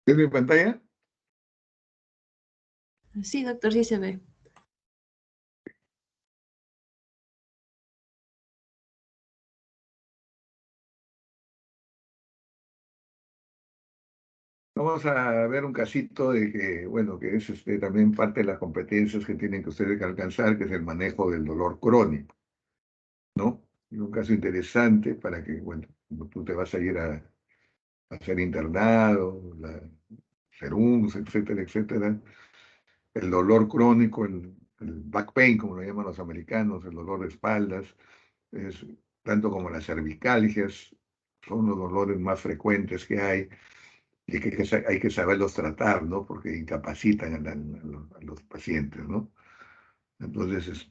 ¿Tiene mi pantalla? Sí, doctor, sí se ve. Vamos a ver un casito de que, bueno, que es también parte de las competencias que tienen que ustedes que alcanzar, que es el manejo del dolor crónico, ¿no? Y un caso interesante para que, bueno, como tú te vas a ir a ser internado, serums, etcétera, etcétera. El dolor crónico, el back pain, como lo llaman los americanos, el dolor de espaldas, es, tanto como las cervicalgias, son los dolores más frecuentes que hay y que hay que saberlos tratar, ¿no? Porque incapacitan a los pacientes, ¿no? Entonces,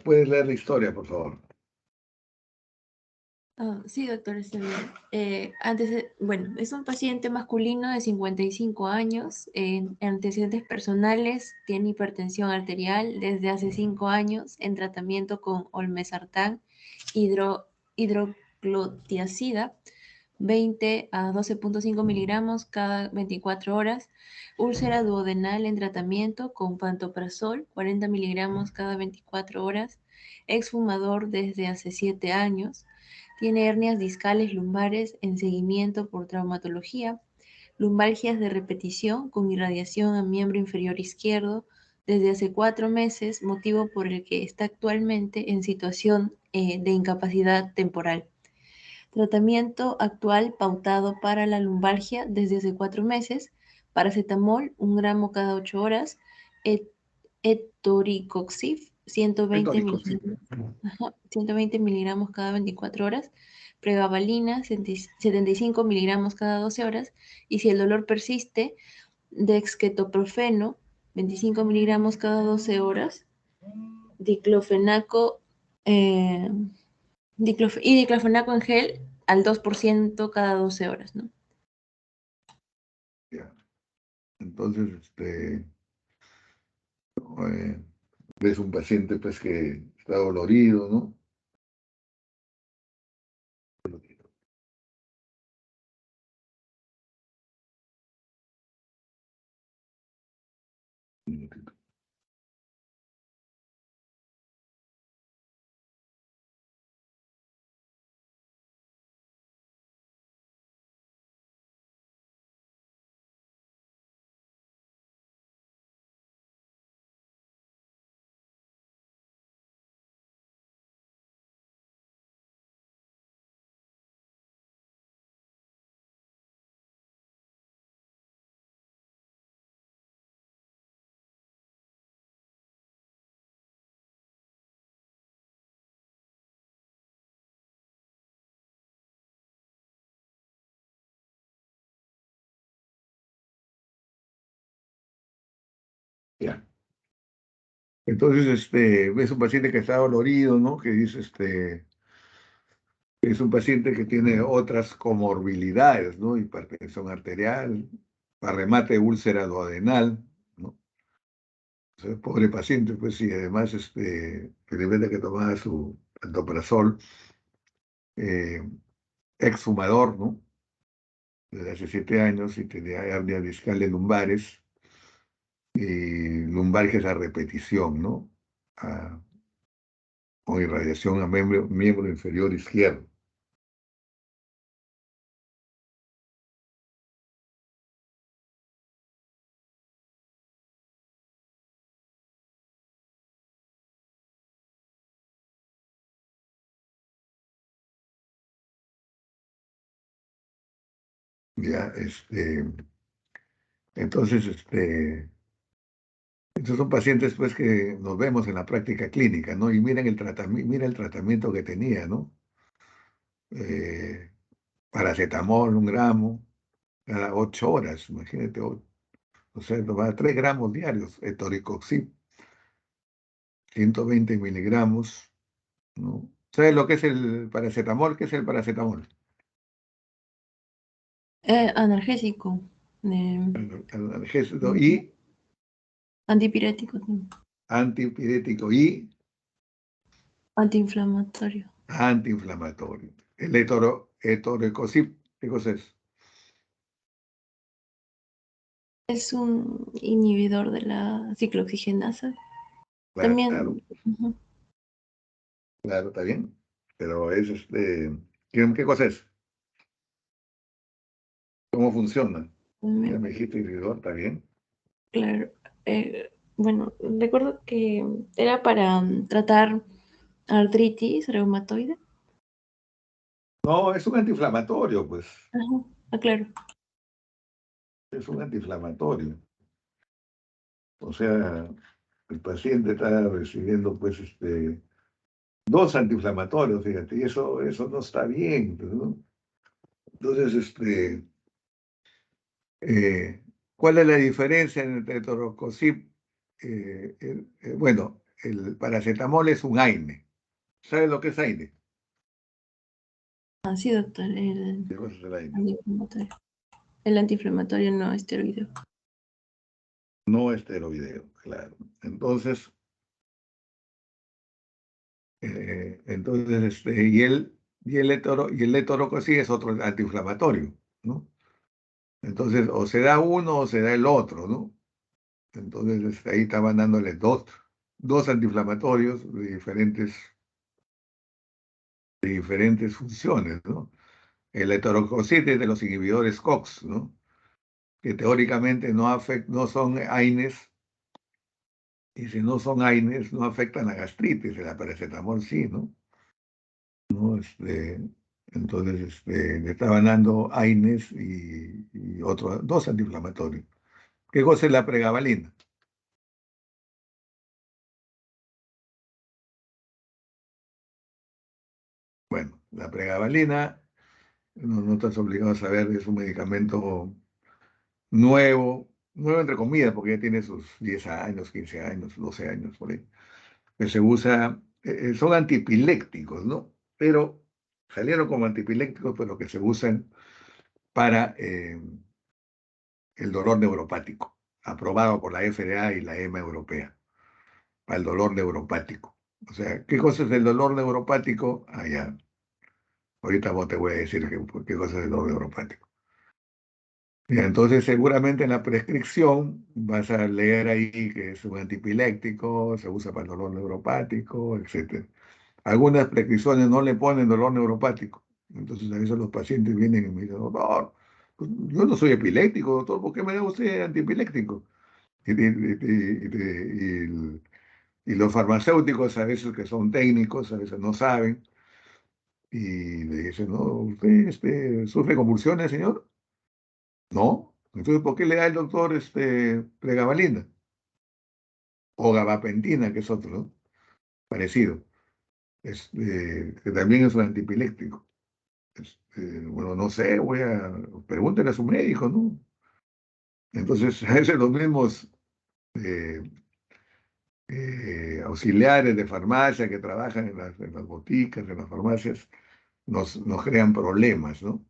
¿puedes leer la historia, por favor? Sí, doctor, está bien. Bueno, es un paciente masculino de 55 años, antecedentes personales, tiene hipertensión arterial desde hace 5 años, en tratamiento con olmesartán, hidroclotiazida, 20 a 12,5 miligramos cada 24 horas, úlcera duodenal en tratamiento con pantoprazol, 40 miligramos cada 24 horas, exfumador desde hace 7 años, tiene hernias discales lumbares en seguimiento por traumatología, lumbalgias de repetición con irradiación a miembro inferior izquierdo desde hace 4 meses, motivo por el que está actualmente en situación de incapacidad temporal. Tratamiento actual pautado para la lumbalgia desde hace 4 meses, paracetamol 1 gramo cada 8 horas, etoricoxib 120 Retórico, sí. miligramos, 120 miligramos cada 24 horas, pregabalina 75 miligramos cada 12 horas, y si el dolor persiste, dexketoprofeno 25 miligramos cada 12 horas, diclofenaco eh, y diclofenaco en gel al 2% cada 12 horas, ¿no? Ya. Entonces, eh, ves un paciente pues que está dolorido, ¿no? Un minutito. Ya. Entonces, ves un paciente que está dolorido, ¿no? Que dice, es un paciente que tiene otras comorbilidades, ¿no? Hipertensión arterial, para remate úlcera duodenal, ¿no? O sea, pobre paciente, pues sí, además, que debe que tomaba su pantoprazol, eh, exfumador, ¿no? Desde hace 7 años y tenía hernia discal de lumbares y lumbalgias a repetición, ¿no? A- con irradiación a miembro inferior izquierdo. Ya, entonces, estos son pacientes pues que nos vemos en la práctica clínica, ¿no? Y miren mira el tratamiento que tenía, ¿no? Eh, paracetamol, 1 gramo, cada 8 horas, imagínate, o sea, tomaba 3 gramos diarios, etoricoxib, 120 miligramos, ¿no? ¿Sabes lo que es el paracetamol? ¿Qué es el paracetamol? Analgésico, Analgésico y antipirético. ¿No? antipirético y Antiinflamatorio. antiinflamatorio. El etorocosip, ¿qué cosa es? Es un inhibidor de la ciclooxigenasa. Claro, También, ujú, claro, está bien. Pero es ¿qué cosa es? ¿Cómo funciona? Ya también, me dijiste inhibidor, está bien. claro. Bueno, recuerdo que era para tratar artritis reumatoide. No, es un antiinflamatorio, pues. Ajá, claro. Es un antiinflamatorio. O sea, el paciente está recibiendo, pues, dos antiinflamatorios, fíjate, y eso no está bien, pues, ¿no? Entonces, ¿cuál es la diferencia entre torocosip? Bueno, el paracetamol es un AINE. ¿Sabes lo que es AINE? Ah, sí, doctor, ¿Qué cosa es el AINE? antiinflamatorio. El antiinflamatorio no esteroideo. No esteroideo, claro. Entonces, y el letorocosip es otro antiinflamatorio, ¿no? Entonces, o se da uno o se da el otro, ¿no? Entonces, ahí estaban dándole dos antiinflamatorios de diferentes funciones, ¿no? El etorococit es de los inhibidores COX, ¿no? Que teóricamente no son AINES, y si no son AINES, no afectan la gastritis, el paracetamol sí, ¿no? ¿No? Entonces, le estaban dando AINES y otros dos antiinflamatorios. ¿Qué cosa es la pregabalina? Bueno, la pregabalina, no estás obligado a saber, es un medicamento nuevo entre comillas, porque ya tiene sus 10 años, 15 años, 12 años, por ahí, que se usa, son antipilépticos, ¿no? Pero salieron como antipilépticos, pero que se usan para el dolor neuropático, aprobado por la FDA y la EMA europea, para el dolor neuropático. O sea, ¿qué cosa es el dolor neuropático? Ah, ya, ahorita vos te voy a decir qué cosa es el dolor neuropático. Ya, entonces, seguramente en la prescripción vas a leer ahí que es un antipiléptico, se usa para el dolor neuropático, etcétera. Algunas prescripciones no le ponen dolor neuropático. Entonces, a veces los pacientes vienen y me dicen, doctor, pues, yo no soy epiléptico, doctor, ¿por qué me da usted antipiléptico? Y los farmacéuticos a veces que son técnicos, a veces no saben, y le dicen, no, ¿usted sufre convulsiones, señor? No. Entonces, ¿por qué le da el doctor pregabalina? O gabapentina, que es otro, ¿no? Parecido. Que también es un antipiléptico. Bueno, no sé, pregúntele a su médico, ¿no? Entonces, a veces los mismos eh, auxiliares de farmacia que trabajan en las boticas, en las farmacias, nos crean problemas, ¿no?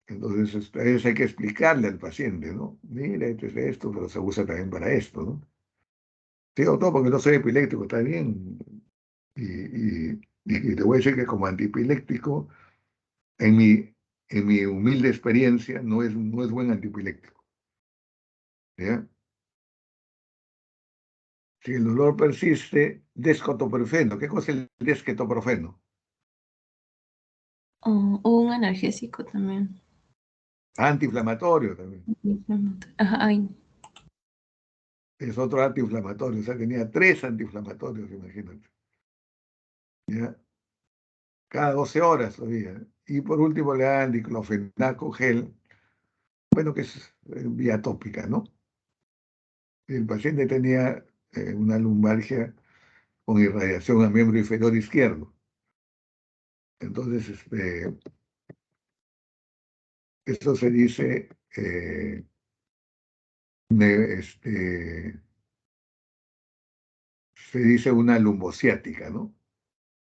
Entonces, a veces hay que explicarle al paciente, ¿no? Mira, esto es esto, pero se usa también para esto, ¿no? Sí, doctor, porque no soy epiléptico, está bien. Y te voy a decir que como antipiléptico, en mi humilde experiencia, no es buen antipiléptico. ¿Ya? Si el dolor persiste, descotoprofeno. ¿Qué cosa es el descotoprofeno? O un analgésico también. Antiinflamatorio también. Antiinflamatorio. Ajá, ay, Es otro antiinflamatorio. O sea, tenía tres antiinflamatorios, imagínate. ¿Ya? Cada 12 horas todavía. Y por último le dan diclofenaco gel, bueno, que es vía tópica, ¿no? El paciente tenía una lumbalgia con irradiación al miembro inferior izquierdo. Entonces, eso se dice, se dice una lumbociática, ¿no?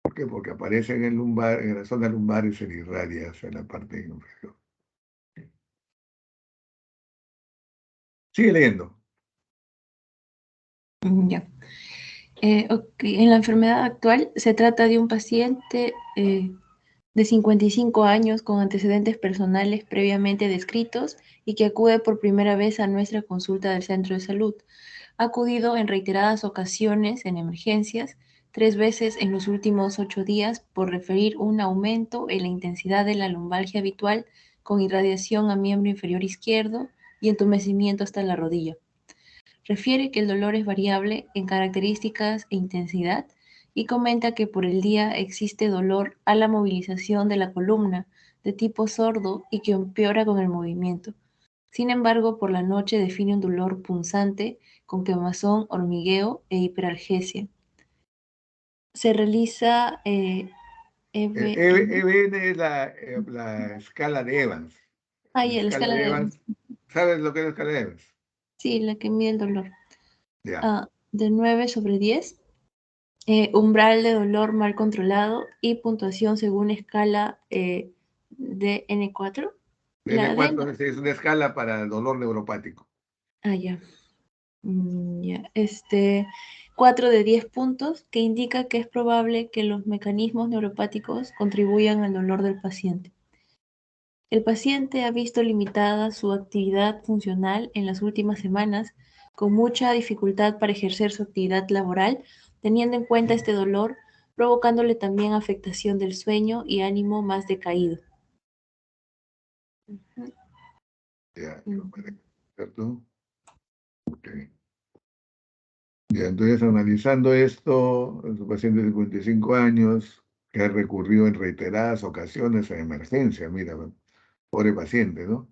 ¿Por qué? Porque aparece en el lumbar, en la zona lumbar y se le irradia hacia la parte inferior. Sigue leyendo. Ya. Ok, en la enfermedad actual se trata de un paciente de 55 años con antecedentes personales previamente descritos y que acude por primera vez a nuestra consulta del centro de salud. Ha acudido en reiteradas ocasiones en emergencias, 3 veces en los últimos 8 días por referir un aumento en la intensidad de la lumbalgia habitual con irradiación a miembro inferior izquierdo y entumecimiento hasta la rodilla. Refiere que el dolor es variable en características e intensidad y comenta que por el día existe dolor a la movilización de la columna de tipo sordo y que empeora con el movimiento. Sin embargo, por la noche define un dolor punzante con quemazón, hormigueo e hiperalgesia. Se realiza EBN. EBN es la escala de Evans. La Ahí, la escala escala de de Evans, ¿sabes lo que es la escala de Evans? sí, la que mide el dolor. Ya. De 9/10. Umbral de dolor mal controlado y puntuación según escala de N4. La de... N4 es una escala para el dolor neuropático. Ya. Ya. 4/10 puntos, que indica que es probable que los mecanismos neuropáticos contribuyan al dolor del paciente. El paciente ha visto limitada su actividad funcional en las últimas semanas, con mucha dificultad para ejercer su actividad laboral, teniendo en cuenta este dolor, provocándole también afectación del sueño y ánimo más decaído. Ya, Ujú. ¿cierto? Ok. Ya, entonces analizando esto, su paciente de 55 años, que ha recurrido en reiteradas ocasiones a emergencia, mira, pobre paciente, ¿no?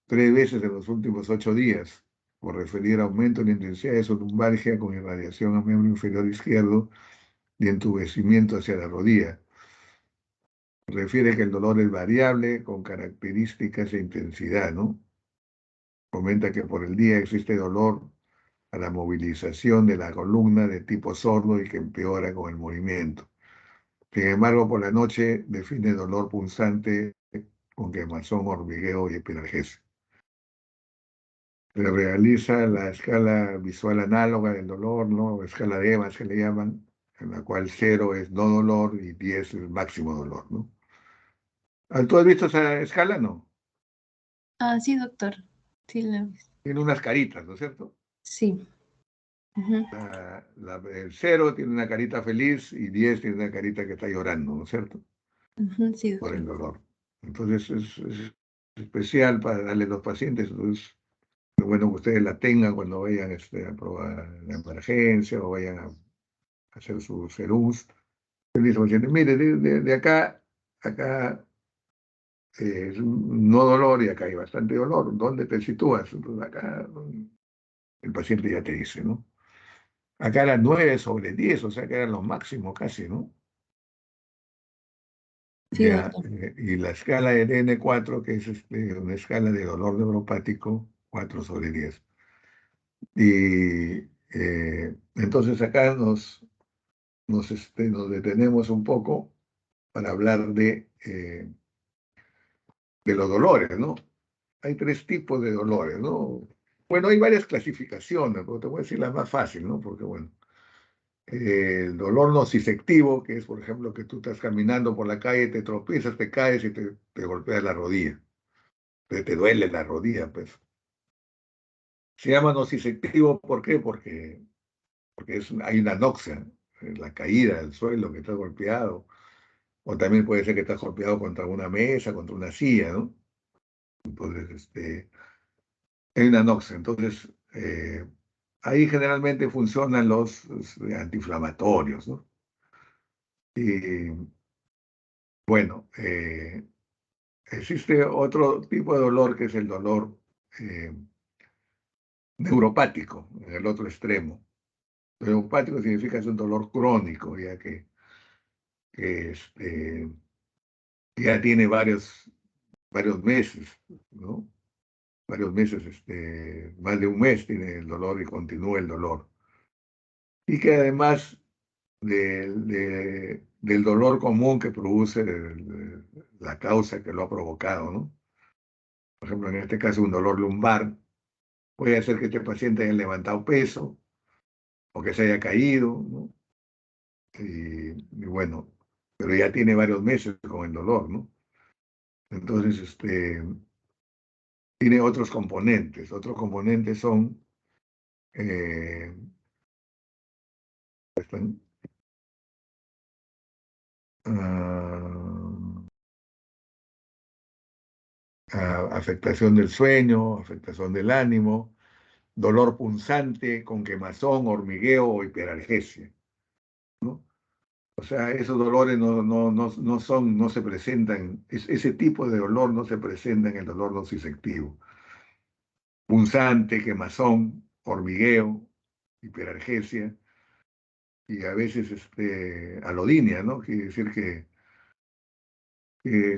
3 veces en los últimos 8 días, por referir aumento en la intensidad de su lumbalgia con irradiación a miembro inferior izquierdo y entumecimiento hacia la rodilla. Refiere que el dolor es variable con características e intensidad, ¿no? Comenta que por el día existe dolor a la movilización de la columna de tipo sordo y que empeora con el movimiento. Sin embargo, por la noche define dolor punzante con quemazón, hormigueo y epilargesia. Se realiza la escala visual análoga del dolor, ¿no? O escala de Evans que le llaman, en la cual 0 es no dolor y 10 es el máximo dolor, ¿no? ¿Tú has visto esa escala? No. Sí, doctor. Sí, Tiene unas caritas, ¿no es cierto? sí. Ujú, El 0 tiene una carita feliz y 10 tiene una carita que está llorando, ¿no es cierto? ujú, sí, Por el doctor. dolor. Entonces es especial para darle a los pacientes. Entonces, es bueno que ustedes la tengan cuando vayan a probar la emergencia o vayan a hacer su serús. Le dice al paciente, mire, de acá es un no dolor y acá hay bastante dolor. ¿Dónde te sitúas? Entonces acá el paciente ya te dice, ¿no? Acá era 9/10, o sea que eran los máximos casi, ¿no? Sí, Ya, doctor. y la escala de N4, que es una escala de dolor neuropático, 4/10. Y entonces acá nos detenemos un poco para hablar de los dolores, ¿no? Hay 3 tipos de dolores, ¿no? Bueno, hay varias clasificaciones, pero te voy a decir la más fácil, ¿no? Porque, bueno, el dolor nociceptivo, que es, por ejemplo, que tú estás caminando por la calle, te tropiezas, te caes y te golpeas la rodilla. Te duele la rodilla, pues. Se llama nociceptivo, ¿por qué? Porque hay una anoxia, la caída del suelo, que estás golpeado. O también puede ser que estás golpeado contra una mesa, contra una silla, ¿no? Entonces, hay una anoxia. Entonces, ahí generalmente funcionan los antiinflamatorios, ¿no? Y bueno, existe otro tipo de dolor que es el dolor eh, neuropático, en el otro extremo. Neuropático significa que es un dolor crónico, ya que ya tiene varios meses, ¿no? Varios meses, más de un mes tiene el dolor y continúa el dolor. Y que además del dolor común que produce la causa que lo ha provocado, ¿no? Por ejemplo, en este caso un dolor lumbar, puede hacer que este paciente haya levantado peso, o que se haya caído, ¿no? Y bueno, pero ya tiene varios meses con el dolor, ¿no? Entonces, tiene otros componentes. Otros componentes son eh, están, ah, afectación del sueño, afectación del ánimo, dolor punzante con quemazón, hormigueo o hiperalgesia, ¿no? O sea, esos dolores no se presentan, ese tipo de dolor no se presenta en el dolor nociceptivo. Punzante, quemazón, hormigueo, hiperalgesia y a veces alodinia, ¿no? Quiere decir que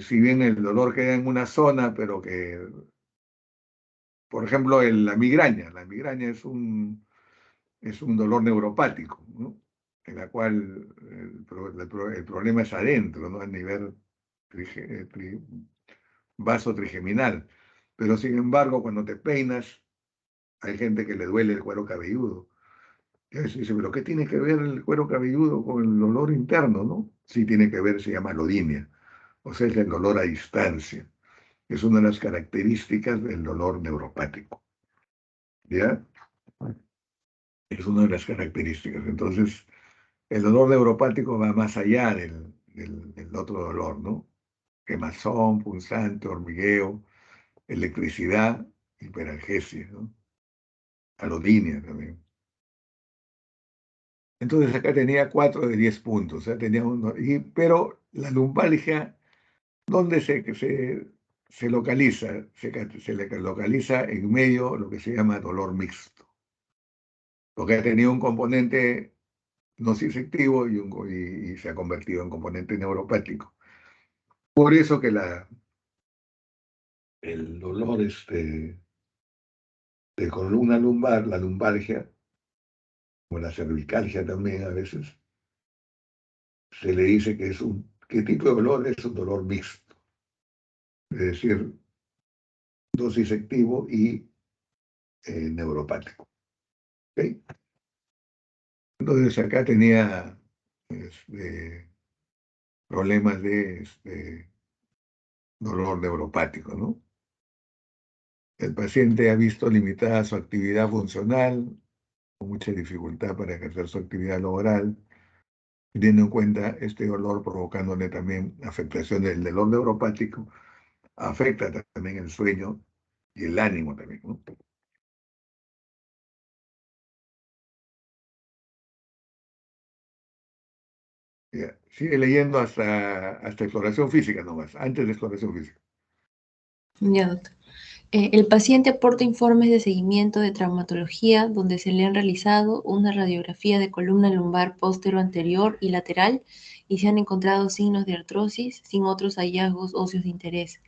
si bien el dolor queda en una zona, pero que, por ejemplo, la migraña es un dolor neuropático, ¿no? En la cual el problema es adentro, ¿no? A nivel vaso trigeminal. Pero sin embargo, cuando te peinas, hay gente que le duele el cuero cabelludo. Y a veces dice, pero ¿qué tiene que ver el cuero cabelludo con el dolor interno, no? Sí tiene que ver, se llama alodinia, o sea, es el dolor a distancia. Es una de las características del dolor neuropático, ¿ya? Es una de las características. Entonces, el dolor neuropático va más allá del otro dolor, ¿no? Quemazón, punzante, hormigueo, electricidad, hiperalgesia, ¿no? Alodinia también. Entonces acá tenía 4 de 10 puntos, ¿eh? Tenía uno, pero la lumbalgia, ¿dónde se localiza? Localiza en medio lo que se llama dolor mixto, porque ha tenido un componente nociceptivo y se ha convertido en componente neuropático. Por eso que el dolor de columna lumbar, la lumbalgia, o la cervicalgia también a veces, se le dice que ¿qué tipo de dolor? Es un dolor mixto, es decir, nociceptivo y neuropático. ¿Ok? Entonces acá tenía este, problemas de dolor neuropático, ¿no? El paciente ha visto limitada su actividad funcional, con mucha dificultad para ejercer su actividad laboral, teniendo en cuenta este dolor provocándole también afectación del dolor neuropático, afecta también el sueño y el ánimo también, ¿no? Ya, sigue leyendo hasta exploración física nomás, antes de exploración física. Ya, doctor. El paciente aporta informes de seguimiento de traumatología donde se le han realizado una radiografía de columna lumbar póstero anterior y lateral y se han encontrado signos de artrosis sin otros hallazgos óseos de interés.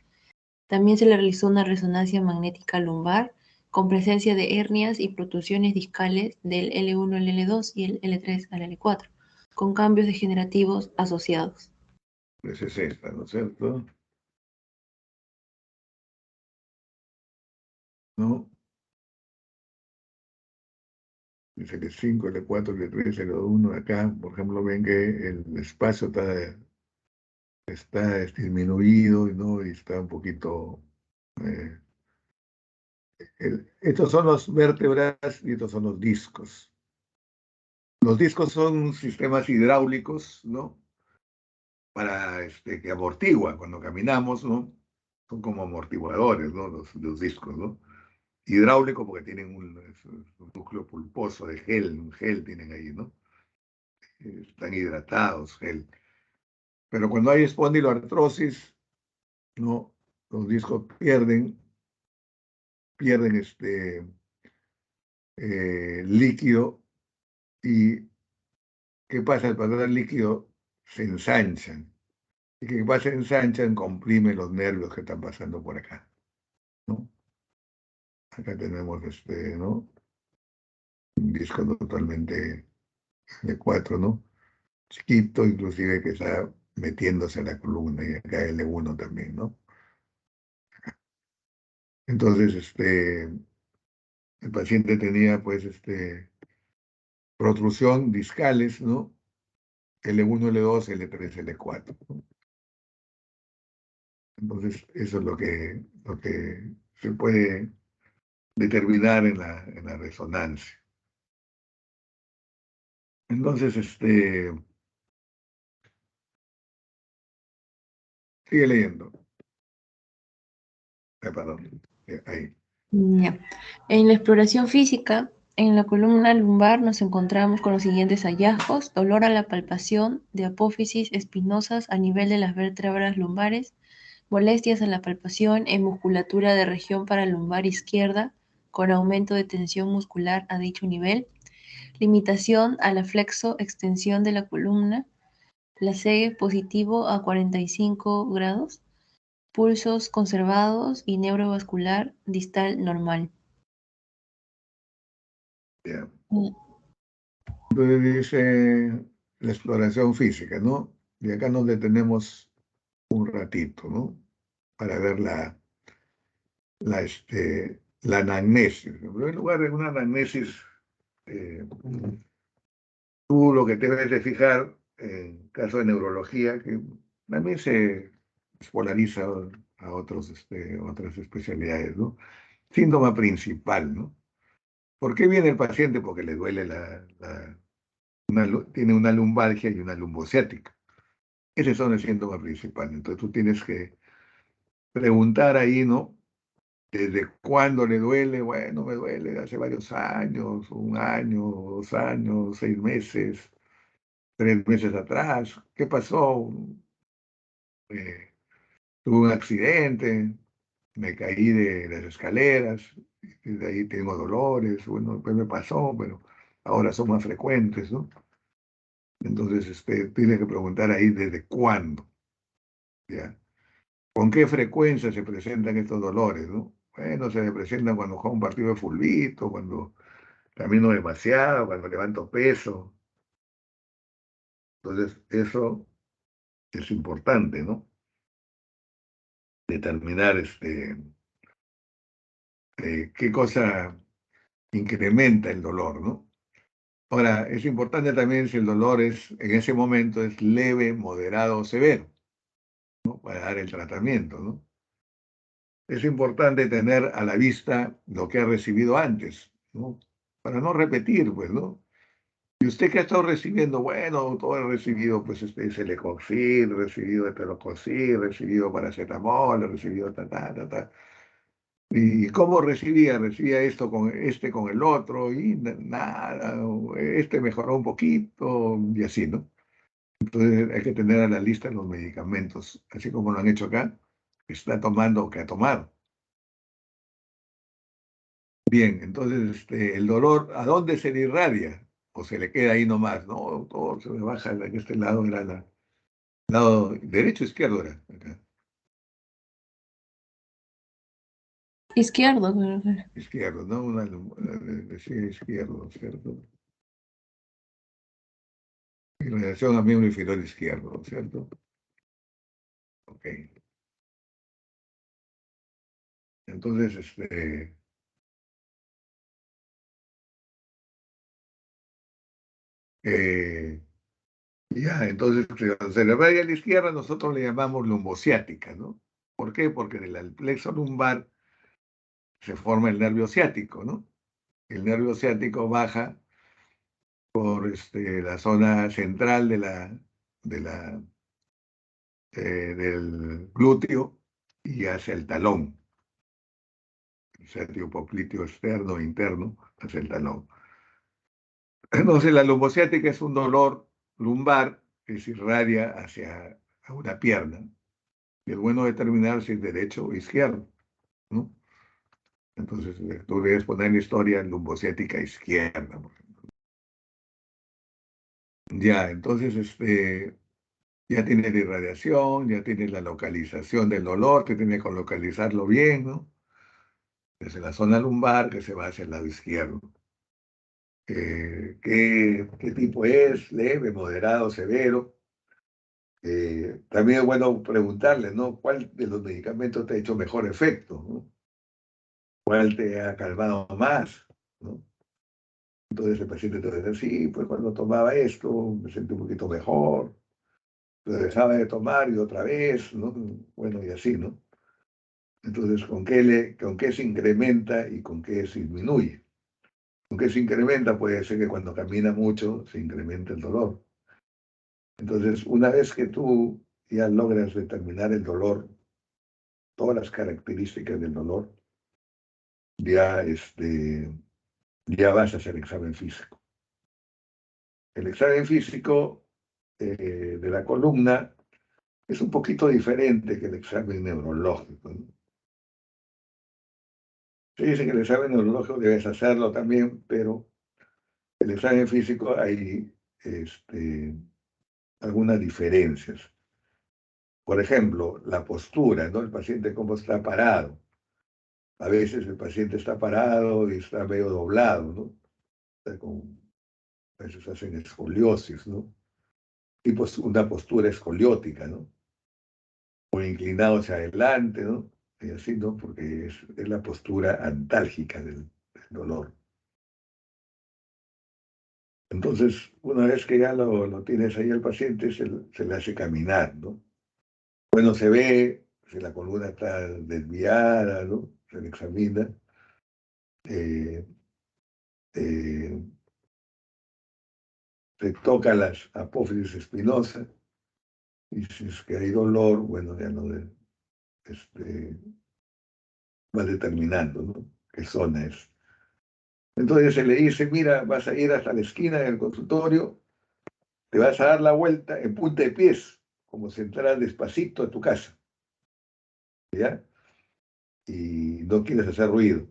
También se le realizó una resonancia magnética lumbar con presencia de hernias y protrusiones discales del L1 al L2 y el L3 al L4, con cambios degenerativos asociados. Esa es esta, ¿no es cierto? ¿No? Dice que 5, L4, L3, L1, acá, por ejemplo, ven que el espacio está disminuido, ¿no? Y está un poquito... eh, estos son los vértebras y estos son los discos. Los discos son sistemas hidráulicos, ¿no? Para que amortiguan cuando caminamos, ¿no? Son como amortiguadores, ¿no? Los discos, ¿no? Hidráulico porque tienen un núcleo pulposo de gel, un gel tienen ahí, ¿no? Están hidratados, gel. Pero cuando hay espondiloartrosis, ¿no? Los discos pierden líquido y ¿qué pasa? Al perder el líquido se ensanchan. Y que pasa, ensanchan, comprime los nervios que están pasando por acá, ¿no? Acá tenemos ¿no? Un disco totalmente de 4, ¿no? Chiquito, inclusive que está metiéndose en la columna y acá L1 también, ¿no? Entonces, el paciente tenía, pues, protrusión discales, ¿no? L1, L2, L3, L4, ¿no? Entonces, eso es lo que se puede determinar en la resonancia. Entonces, sigue leyendo. Perdón, ahí. Ya. En la exploración física, en la columna lumbar nos encontramos con los siguientes hallazgos: dolor a la palpación de apófisis espinosas a nivel de las vértebras lumbares, molestias a la palpación en musculatura de región paralumbar izquierda, con aumento de tensión muscular a dicho nivel, limitación a la flexo-extensión de la columna, la CEG positivo a 45 grados, pulsos conservados y neurovascular distal normal. Ya. Mm. Entonces dice la exploración física, ¿no? Y acá nos detenemos un ratito, ¿no? Para ver la anamnesis. En primer lugar, en una anamnesis, eh, tú lo que te debes de fijar, en caso de neurología, que también se polariza a otras especialidades, ¿no? Síntoma principal, ¿no? ¿Por qué viene el paciente? Porque le duele tiene una lumbalgia y una lumbociática. Ese son el síntoma principal. Entonces tú tienes que preguntar ahí, ¿no? ¿Desde cuándo le duele? Bueno, me duele hace varios años, 1 año, 2 años, 6 meses, 3 meses atrás. ¿Qué pasó? Eh, Tuve un accidente, me caí de las escaleras, y de ahí tengo dolores. Bueno, después me pasó, pero ahora son más frecuentes, ¿no? Entonces, tiene que preguntar ahí desde cuándo, ¿ya? ¿Con qué frecuencia se presentan estos dolores, no? Bueno, se me presentan cuando juego un partido de fulbito, cuando camino demasiado, cuando levanto peso. Entonces, eso es importante, ¿no? Determinar qué cosa incrementa el dolor, ¿no? Ahora, es importante también si el dolor en ese momento es leve, moderado o severo, ¿no? Para dar el tratamiento, ¿no? Es importante tener a la vista lo que ha recibido antes, ¿no? Para no repetir, pues, ¿no? ¿Y usted qué ha estado recibiendo? Bueno, todo he recibido, pues, Celecoxib, recibido Eterocoxib, recibido paracetamol, he recibido ta. ¿Y cómo recibía? Recibía esto con el otro y nada, mejoró un poquito y así, ¿no? Entonces hay que tener a la lista los medicamentos, así como lo han hecho acá, que está tomando o que ha tomado. Bien, entonces el dolor, ¿a dónde se le irradia? ¿O se le queda ahí nomás? No, todo se me baja, de este lado era el lado derecho o izquierdo era acá. Izquierdo, pero- Izquierdo, ¿no? Decía izquierdo, ¿cierto? Irradiación a miembro inferior izquierdo, ¿cierto? Ok. Entonces, eh, ya, entonces, cuando se le irradia a la izquierda, nosotros le llamamos lumbociática, ¿no? ¿Por qué? Porque en el plexo lumbar se forma el nervio ciático, ¿no? El nervio ciático baja por la zona central del glúteo y hacia el talón, el ciático popliteo externo e interno hacia el talón. Entonces, la lumbociática es un dolor lumbar que se irradia hacia una pierna. Y es bueno determinar si es derecho o izquierdo, ¿no? Entonces, tú debes poner en la historia lumbociática izquierda, por ejemplo. Ya, entonces, ya tienes la irradiación, ya tienes la localización del dolor, que tienes que localizarlo bien, ¿no? Desde la zona lumbar que se va hacia el lado izquierdo. ¿Qué tipo es? Leve, moderado, severo. También es bueno preguntarle, ¿no? ¿Cuál de los medicamentos te ha hecho mejor efecto, ¿no? ¿Cuál te ha calmado más, ¿no? Entonces el paciente te va a decir, sí, pues cuando tomaba esto me sentí un poquito mejor, lo dejaba de tomar y otra vez, ¿no? Bueno, y así, ¿no? Entonces, con qué se incrementa y con qué se disminuye? Con qué se incrementa puede ser que cuando camina mucho se incremente el dolor. Entonces, una vez que tú ya logras determinar el dolor, todas las características del dolor, ya, ya vas a hacer examen físico. El examen físico de la columna es un poquito diferente que el examen neurológico, ¿no? Se dice que el examen neurológico debes hacerlo también, pero el examen físico hay algunas diferencias. Por ejemplo, la postura, ¿no? El paciente cómo está parado. A veces el paciente está parado y está medio doblado, ¿no? A veces hacen escoliosis, ¿no? Y pues una postura escoliótica, ¿no? O inclinado hacia adelante, ¿no? Y así, ¿no? Porque es la postura antálgica del dolor. Entonces, una vez que ya lo tienes ahí al paciente, se le hace caminar, ¿no? Bueno, se ve si la columna está desviada, ¿no? Se le examina. eh, eh, Se toca las apófisis espinosas y si es que hay dolor, bueno, ya no va determinando, ¿no? ¿Qué zona es? Entonces se le dice, mira, vas a ir hasta la esquina del consultorio, te vas a dar la vuelta en punta de pies, como si entraras despacito a tu casa, ¿ya? Y no quieres hacer ruido.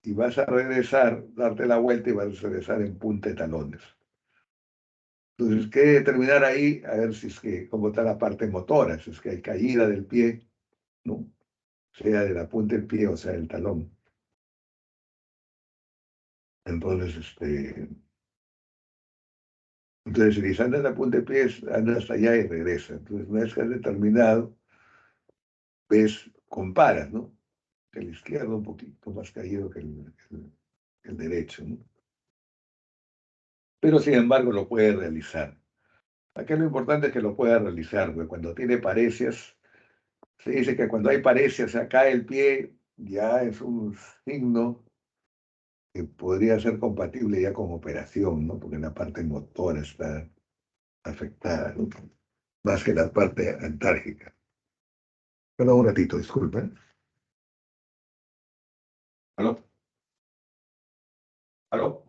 Y vas a regresar, darte la vuelta y vas a regresar en punta de talones. Entonces, ¿qué determinar ahí? A ver si es que, cómo está la parte motora, si es que hay caída del pie, ¿no? Sea de la punta del pie o sea del talón. Entonces, si dice anda en la punta del pie, anda hasta allá y regresa. Entonces, una vez que has determinado, ves, comparas, ¿no? El izquierdo un poquito más caído que el derecho, ¿no? Pero, sin embargo, lo puede realizar. Aquí lo importante es que lo pueda realizar, porque cuando tiene parecias, se dice que cuando hay parecias, se cae el pie, ya es un signo que podría ser compatible ya con operación, ¿no? Porque la parte motora está afectada, ¿no? Más que la parte antárgica. Perdón un ratito, disculpen. ¿Aló? ¿Aló?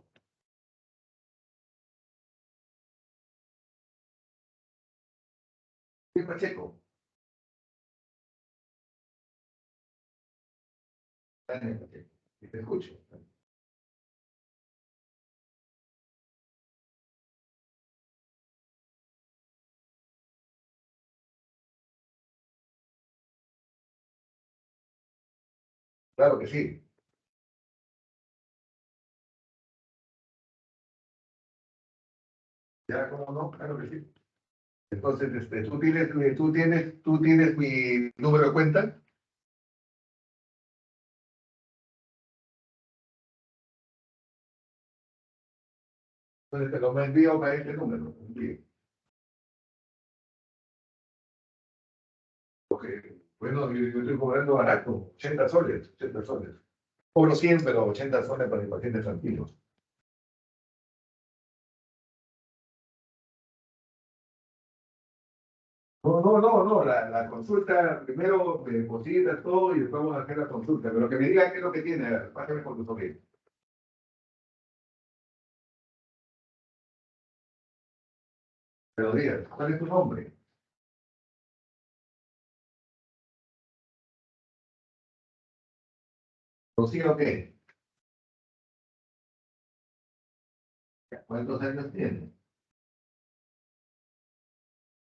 Sí, Pacheco. Dale, Pacheco. Te escucho. Claro que sí. Ya, ¿cómo no? Claro que sí. Entonces, tú tienes mi número de cuenta. Entonces te lo envío para este número. Sí. Bueno, yo estoy cobrando barato, 80 soles, 80 soles. Cobro 100, pero 80 soles para mis pacientes tranquilos. No, no, no, no, la consulta, primero me depositas todo y después vamos a hacer la consulta. Pero que me diga qué es lo que tiene, a ver, pásame con tu sobrino. Pero digas, ¿cuál es tu nombre? ¿Rocío qué? ¿Cuántos años tiene?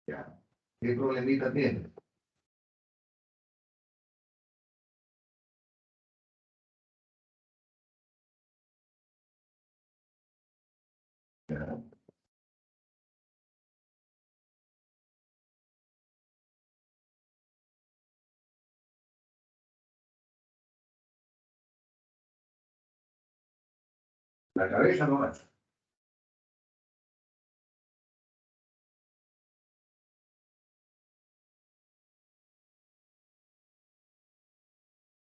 Ya. ¿Qué problemita tiene? Ya. La cabeza no más.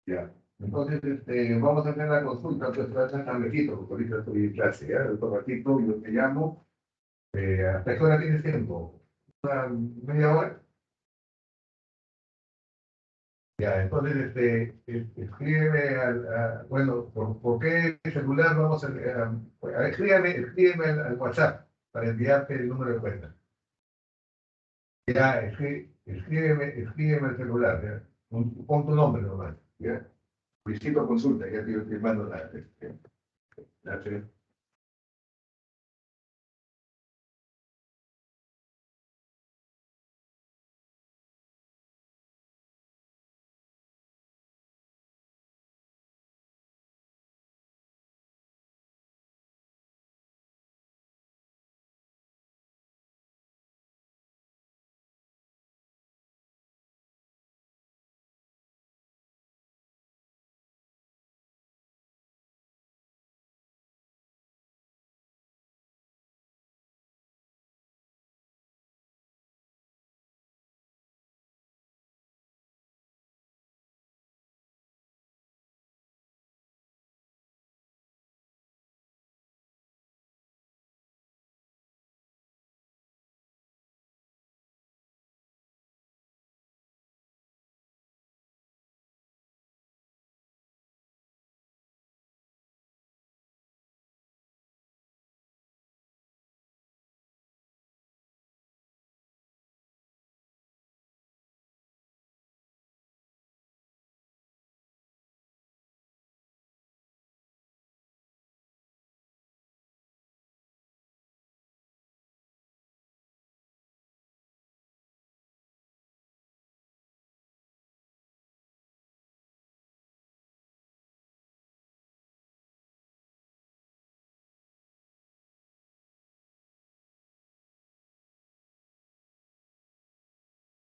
Ya. Entonces, vamos a hacer la consulta, pues va a ser tan lejito, porque ahorita estoy en clase, ¿ya? Otro ratito, yo te llamo. ¿Hasta qué hora tienes tiempo? ¿Una media hora? Ya, entonces, escríbeme bueno, ¿por qué celular vamos escríbeme al WhatsApp para enviarte el número de cuenta. Ya, escríbeme al celular, ya. Pon tu nombre nomás, ya. Visito consulta, ya te mando la-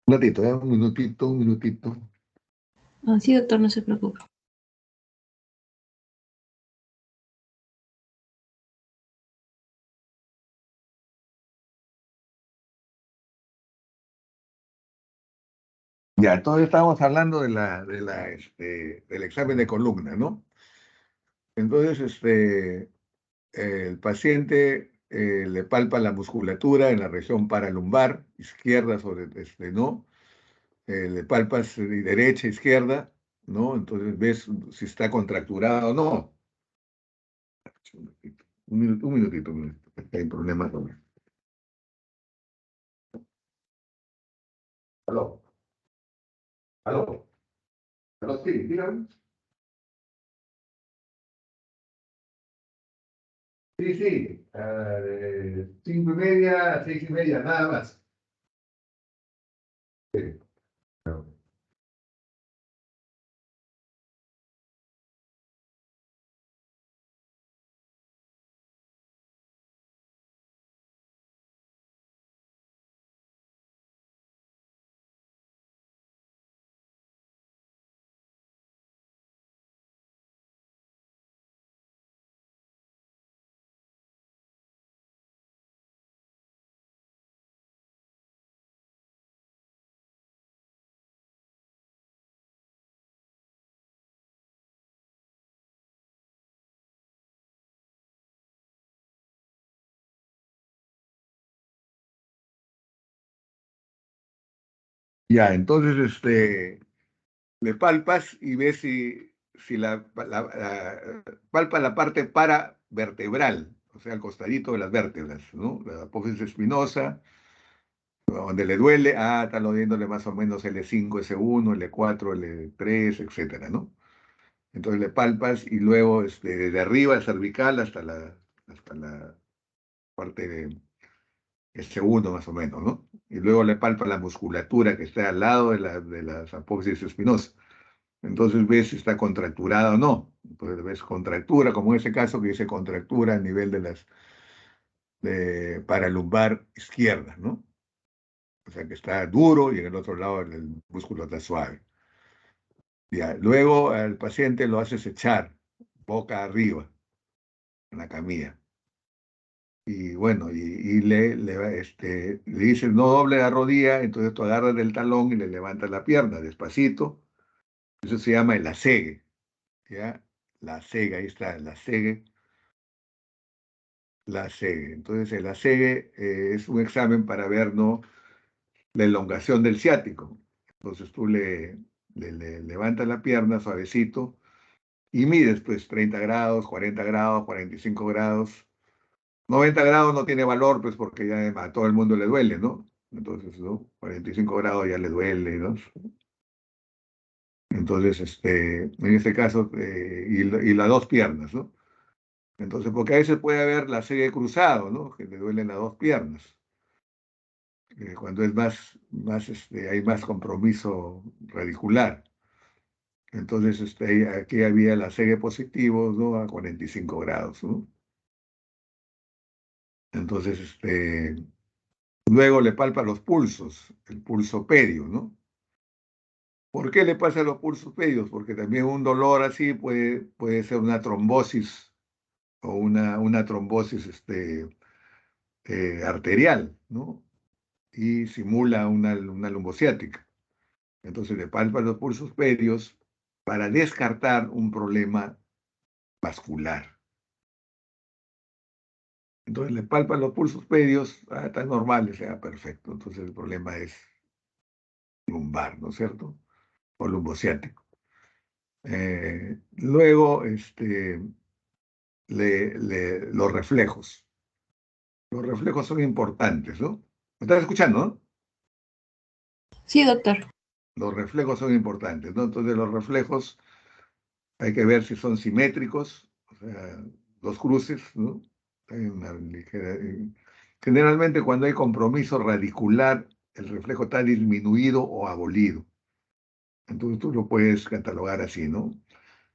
Un ratito, un minutito, un minutito. Ah, sí, doctor, no se preocupe. Ya, entonces estábamos hablando del examen de columna, ¿no? Entonces, el paciente le palpa la musculatura en la región paralumbar, izquierda sobre, ¿no? Le palpas derecha, izquierda, ¿no? Entonces ves si está contracturado o no. Un minutito, un minutito. Hay problemas con esto. Aló, aló, aló, sí, dígame. Sí, sí, 5:30 a 6:30, nada más. Sí. Ya, entonces, le palpas y ves si palpa la parte paravertebral, o sea, al costadito de las vértebras, ¿no? La apófisis espinosa, donde le duele, está doliéndole más o menos L5, S1, L4, L3, etcétera, ¿no? Entonces le palpas y luego desde arriba, el cervical, hasta la parte de S1 más o menos, ¿no? Y luego le palpa la musculatura que está al lado de las apófisis espinosas. Entonces ves si está contracturada o no. Entonces ves contractura, como en ese caso que dice contractura a nivel de paralumbar izquierda, ¿no? O sea que está duro y en el otro lado el músculo está suave. Ya, luego al paciente lo haces echar boca arriba, en la camilla. Y bueno, le dices no doble la rodilla, entonces tú agarras del talón y le levantas la pierna despacito. Eso se llama el asegue, ¿ya? La asegue, ahí está, el asegue, la asegue. Entonces el asegue es un examen para ver, ¿no?, la elongación del ciático. Entonces tú le levantas la pierna suavecito y mides pues 30 grados, 40 grados, 45 grados. 90 grados no tiene valor, pues porque ya a todo el mundo le duele, ¿no? Entonces, ¿no? 45 grados ya le duele, ¿no? Entonces, en este caso, y las dos piernas, ¿no? Entonces, porque a veces puede haber la serie cruzado, ¿no? Que le duelen las dos piernas. Cuando es hay más compromiso radicular. Entonces, aquí había la serie positivo, ¿no? A 45 grados, ¿no? Entonces, luego le palpa los pulsos, el pulso pedio, ¿no? ¿Por qué le pasa a los pulsos pedios? Porque también un dolor así puede ser una trombosis o una trombosis arterial, ¿no? Y simula una lumbociática. Entonces le palpa los pulsos pedios para descartar un problema vascular. Entonces le palpan los pulsos pedios, está normal, sea perfecto. Entonces el problema es lumbar, ¿no es cierto? O lumbociático. Luego, los reflejos. Los reflejos son importantes, ¿no? ¿Me estás escuchando, no? Sí, doctor. Los reflejos son importantes, ¿no? Entonces, los reflejos hay que ver si son simétricos, o sea, los cruces, ¿no? Hay una generalmente, cuando hay compromiso radicular, el reflejo está disminuido o abolido. Entonces, tú lo puedes catalogar así, ¿no?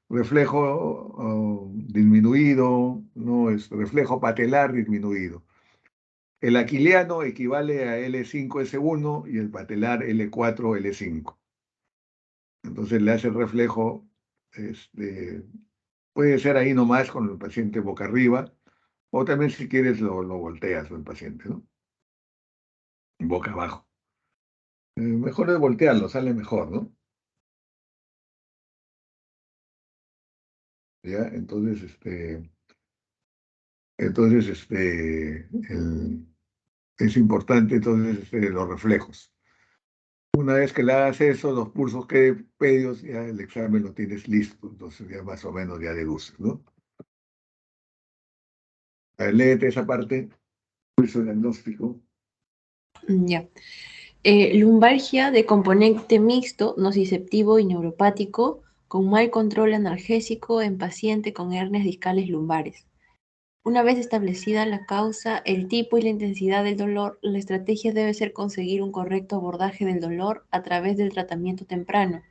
Reflejo disminuido, ¿no? Es reflejo patelar disminuido. El aquiliano equivale a L5S1 y el patelar L4L5. Entonces le hace el reflejo, este, puede ser ahí nomás con el paciente boca arriba, o también si quieres lo volteas el paciente, ¿no? Boca abajo. Mejor es voltearlo, sale mejor, ¿no? ¿Ya? Es importante entonces los reflejos. Una vez que le hagas eso, los pulsos que pedios, ya el examen lo tienes listo, entonces ya más o menos ya deduces, ¿no? A ver, léete esa parte, pulso diagnóstico. Ya. Lumbalgia de componente mixto, nociceptivo y neuropático, con mal control analgésico en paciente con hernias discales lumbares. Una vez establecida la causa, el tipo y la intensidad del dolor, la estrategia debe ser conseguir un correcto abordaje del dolor a través del tratamiento temprano.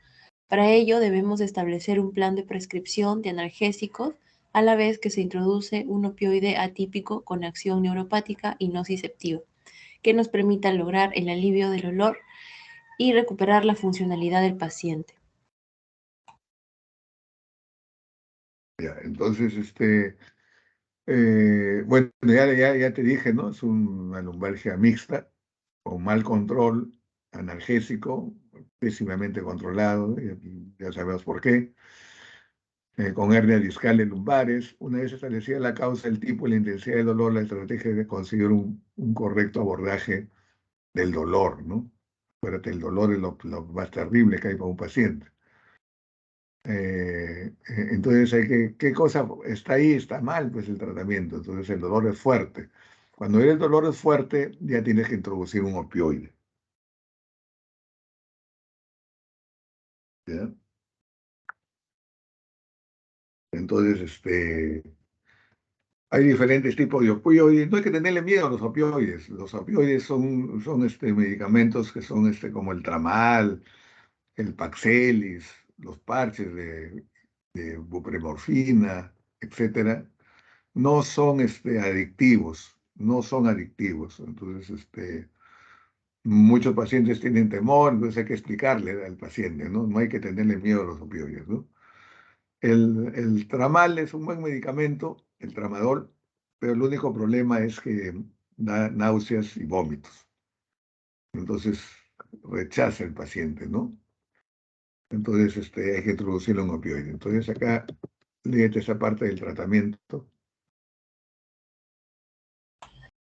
Para ello debemos establecer un plan de prescripción de analgésicos a la vez que se introduce un opioide atípico con acción neuropática y nociceptiva, que nos permita lograr el alivio del dolor y recuperar la funcionalidad del paciente. Ya, entonces, bueno, ya te dije, ¿no? Es una lumbalgia mixta, con mal control analgésico, pésimamente controlado, ya sabemos por qué, con hernias discales lumbares. Una vez establecida la causa, el tipo y la intensidad del dolor, la estrategia de conseguir un correcto abordaje del dolor, ¿no? Acuérdate, el dolor es lo más terrible que hay para un paciente. Entonces, ¿qué cosa está ahí? Está mal, pues el tratamiento. Entonces, el dolor es fuerte. Cuando el dolor es fuerte, ya tienes que introducir un opioide. ¿Ya? Entonces, hay diferentes tipos de opioides. No hay que tenerle miedo a los opioides. Los opioides son medicamentos que son como el Tramal, el Paxelis, los parches de buprenorfina, etcétera. No son adictivos, no son adictivos. Entonces, muchos pacientes tienen temor, entonces hay que explicarle al paciente, ¿no? No hay que tenerle miedo a los opioides, ¿no? El Tramal es un buen medicamento, el tramadol, pero el único problema es que da náuseas y vómitos. Entonces rechaza el paciente, ¿no? Entonces hay que introducirle un opioide. Entonces acá léete esa parte del tratamiento.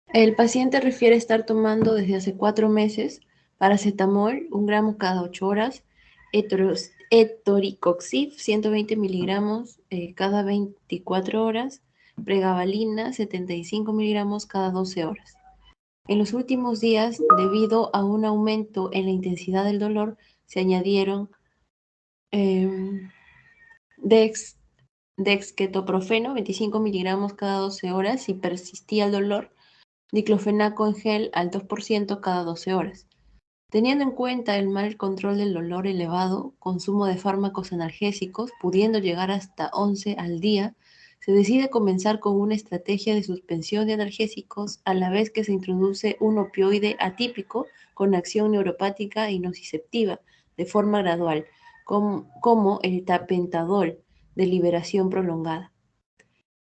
El paciente refiere estar tomando desde hace 4 meses paracetamol, 1 gramo cada 8 horas, etoricoxib, 120 miligramos cada 24 horas, pregabalina, 75 miligramos cada 12 horas. En los últimos días, debido a un aumento en la intensidad del dolor, se añadieron em, dex, dexketoprofeno, 25 miligramos cada 12 horas, si persistía el dolor, diclofenaco en gel al 2% cada 12 horas. Teniendo en cuenta el mal control del dolor elevado, consumo de fármacos analgésicos, pudiendo llegar hasta 11 al día, se decide comenzar con una estrategia de suspensión de analgésicos a la vez que se introduce un opioide atípico con acción neuropática y nociceptiva de forma gradual, como el tapentadol de liberación prolongada.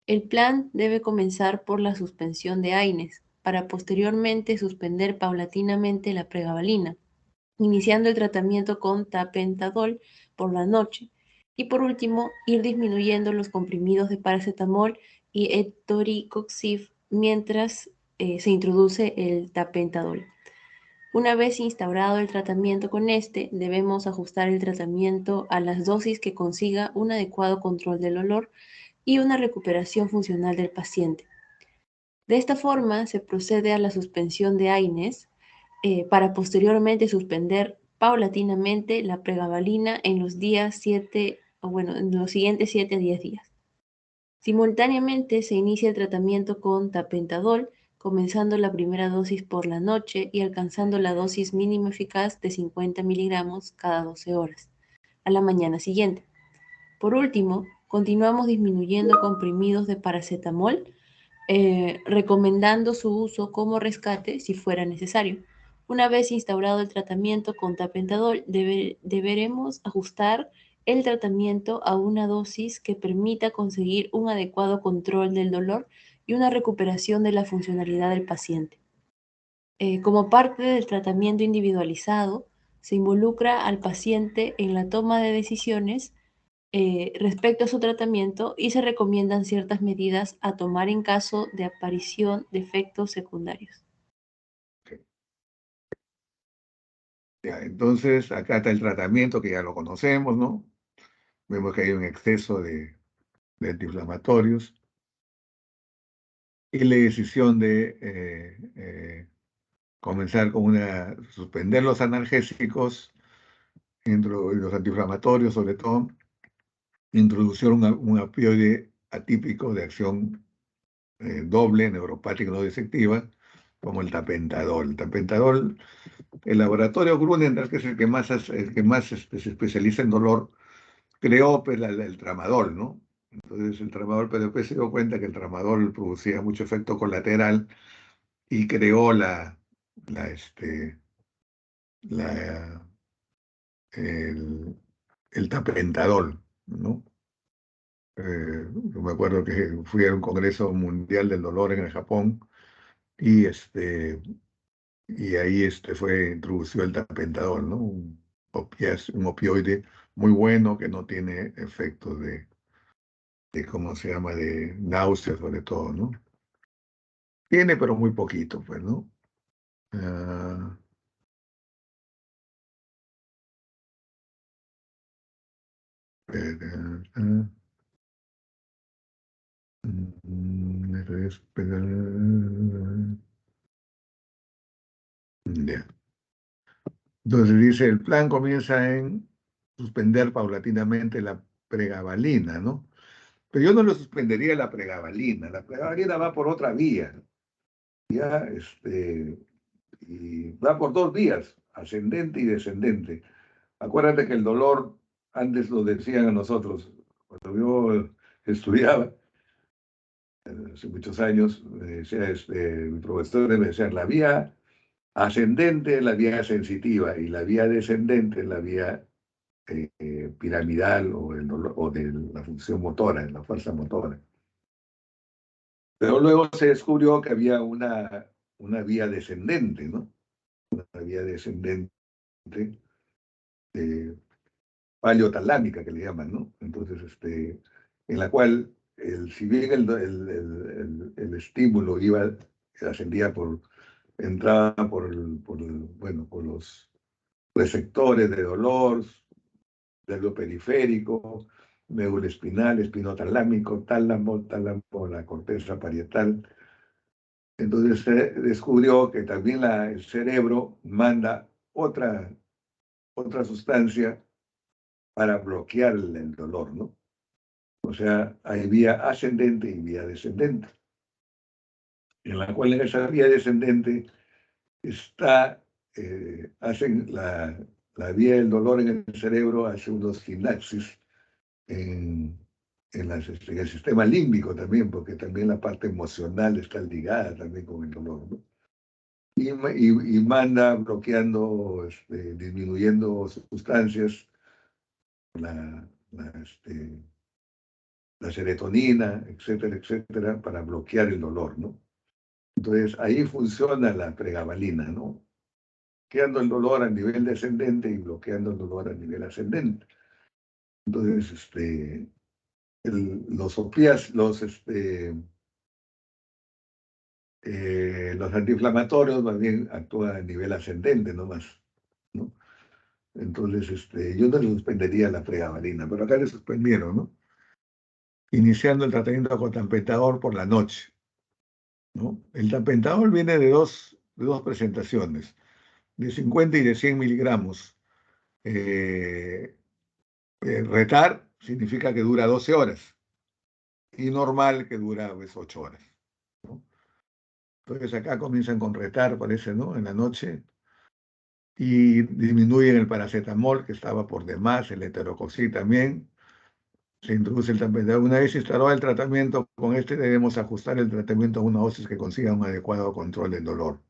El plan debe comenzar por la suspensión de AINES, para posteriormente suspender paulatinamente la pregabalina, iniciando el tratamiento con tapentadol por la noche y por último ir disminuyendo los comprimidos de paracetamol y etoricoxib mientras se introduce el tapentadol. Una vez instaurado el tratamiento con este, debemos ajustar el tratamiento a las dosis que consiga un adecuado control del dolor y una recuperación funcional del paciente. De esta forma, se procede a la suspensión de AINES para posteriormente suspender paulatinamente la pregabalina en los en los siguientes 7 a 10 días. Simultáneamente se inicia el tratamiento con tapentadol, comenzando la primera dosis por la noche y alcanzando la dosis mínima eficaz de 50 miligramos cada 12 horas, a la mañana siguiente. Por último, continuamos disminuyendo comprimidos de paracetamol, recomendando su uso como rescate si fuera necesario. Una vez instaurado el tratamiento con tapentadol, deberemos ajustar el tratamiento a una dosis que permita conseguir un adecuado control del dolor y una recuperación de la funcionalidad del paciente. Como parte del tratamiento individualizado, se involucra al paciente en la toma de decisiones respecto a su tratamiento y se recomiendan ciertas medidas a tomar en caso de aparición de efectos secundarios. Ya, entonces, acá está el tratamiento que ya lo conocemos, ¿no? Vemos que hay un exceso de antiinflamatorios y la decisión de comenzar con suspender los analgésicos, los antiinflamatorios sobre todo, introducir un opioide atípico de acción doble, neuropática no disectiva, como el tapentadol. El tapentadol, el laboratorio Grunenthal, que es el que más se especializa en dolor, creó pues, el tramadol, ¿no? Entonces el tramadol, pero después se dio cuenta que el tramadol producía mucho efecto colateral y creó la, este, la, el, el tapentadol, ¿no? Yo me acuerdo que fui a un congreso mundial del dolor en el Japón y, y ahí fue introducido el tapentadol, ¿no? Un opioide muy bueno que no tiene efectos ¿cómo se llama?, de náuseas sobre todo, ¿no? Tiene, pero muy poquito, pues, ¿no? Ah, ah, ya. Entonces dice, el plan comienza en suspender paulatinamente la pregabalina, ¿no? Pero yo no lo suspendería la pregabalina va por otra vía, ya, y va por 2 vías, ascendente y descendente. Acuérdate que el dolor, antes lo decían a nosotros, cuando yo estudiaba, hace muchos años, me decía, mi profesor me decía, la vía ascendente es la vía sensitiva y la vía descendente es la vía piramidal o de la función motora, la fuerza motora. Pero luego se descubrió que había una vía descendente, ¿no? Una vía descendente eh, paleotalámica que le llaman, ¿no? Entonces, en la cual, si bien el estímulo ascendía entraba bueno, por los receptores de dolor, del lo periférico, médula espinal, espinotalámico, tálamo, la corteza parietal. Entonces se descubrió que también el cerebro manda otra sustancia para bloquear el dolor, ¿no? O sea, hay vía ascendente y vía descendente, en la cual en esa vía descendente hacen la vía del dolor en el cerebro, hace unos sinapsis en, en el sistema límbico también, porque también la parte emocional está ligada también con el dolor, ¿no? Y manda bloqueando, disminuyendo sustancias, la, la, este, la serotonina, etcétera, etcétera, para bloquear el dolor, ¿no? Entonces, ahí funciona la pregabalina, ¿no? Bloqueando el dolor a nivel descendente y bloqueando el dolor a nivel ascendente. Entonces, los antiinflamatorios más bien actúan a nivel ascendente nomás, ¿no? Entonces, yo no le suspendería la pregabalina, pero acá le suspendieron, ¿no? Iniciando el tratamiento con tapentadol por la noche, ¿no? El tapentadol viene de dos presentaciones, de 50 y de 100 miligramos. Eh, Retar significa que dura 12 horas y normal que dura pues, 8 horas, ¿no? Entonces acá comienzan con retar, parece, ¿no? En la noche y disminuyen el paracetamol, que estaba por demás, el heterocoxib también. Se introduce el tapentadol. Una vez instalado el tratamiento, con debemos ajustar el tratamiento a una dosis que consiga un adecuado control del dolor.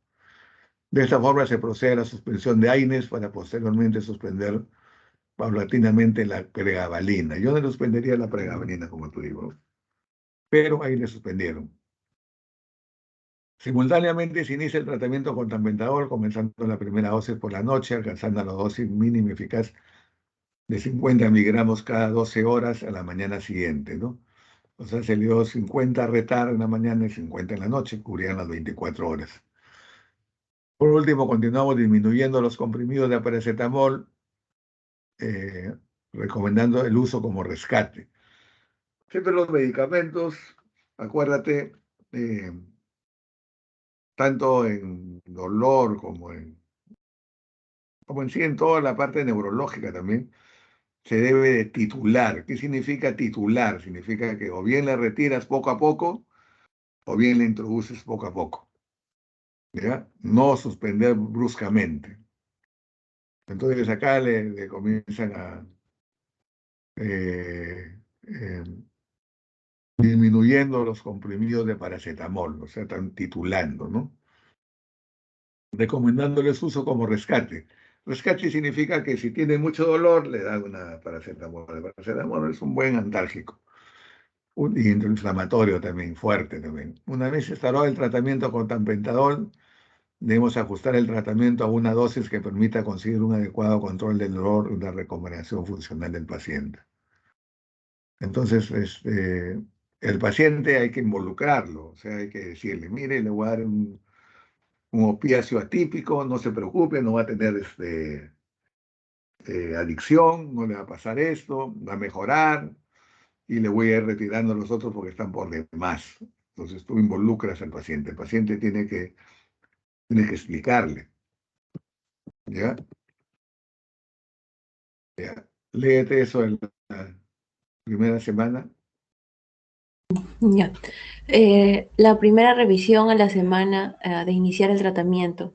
De esta forma se procede a la suspensión de AINES para posteriormente suspender paulatinamente la pregabalina. Yo no suspendería la pregabalina, como tú digo, pero ahí le suspendieron. Simultáneamente se inicia el tratamiento con tapentadol, comenzando la primera dosis por la noche, alcanzando la dosis mínima eficaz de 50 miligramos cada 12 horas a la mañana siguiente, ¿no? O sea, se le dio 50 retar en la mañana y 50 en la noche, cubrían las 24 horas. Por último, continuamos disminuyendo los comprimidos de paracetamol, eh, recomendando el uso como rescate. Siempre los medicamentos, acuérdate, eh, tanto en dolor como en sí en toda la parte neurológica también, se debe de titular. ¿Qué significa titular? Significa que o bien le retiras poco a poco o bien le introduces poco a poco, ¿ya? No suspender bruscamente. Entonces acá le comienzan a eh, eh, disminuyendo los comprimidos de paracetamol, o sea, están titulando, ¿no? Recomendándoles uso como rescate. Rescate significa que si tiene mucho dolor, le dan una paracetamol. El paracetamol es un buen antálgico, un inflamatorio también, fuerte también. Una vez instalado el tratamiento con tapentadol, debemos ajustar el tratamiento a una dosis que permita conseguir un adecuado control del dolor y una recuperación funcional del paciente. Entonces, el paciente hay que involucrarlo, o sea, hay que decirle, mire, le voy a dar un opiáceo atípico, no se preocupe, no va a tener adicción, no le va a pasar esto, va a mejorar y le voy a ir retirando los otros porque están por demás. Entonces tú involucras al paciente, el paciente tiene que explicarle, ¿ya? ¿Ya? Léete eso en la primera semana. Ya. La primera revisión a la semana de iniciar el tratamiento.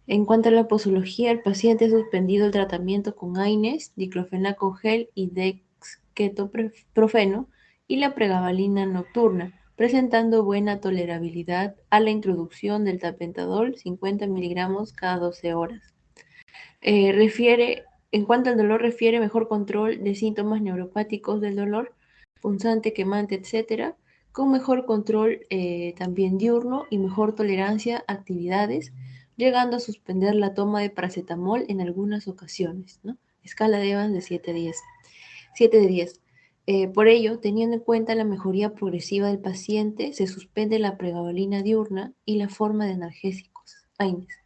En cuanto a la posología, el paciente ha suspendido el tratamiento con AINES, diclofenaco gel y dexketoprofeno y la pregabalina nocturna, presentando buena tolerabilidad a la introducción del tapentadol 50 miligramos cada 12 horas. En cuanto al dolor, refiere mejor control de síntomas neuropáticos del dolor, punzante, quemante, etc., con mejor control también diurno y mejor tolerancia a actividades, llegando a suspender la toma de paracetamol en algunas ocasiones, ¿no? Escala de Evans de 7 a 10. 7 de 10. Por ello, teniendo en cuenta la mejoría progresiva del paciente, se suspende la pregabalina diurna y la forma de analgésicos, AINES.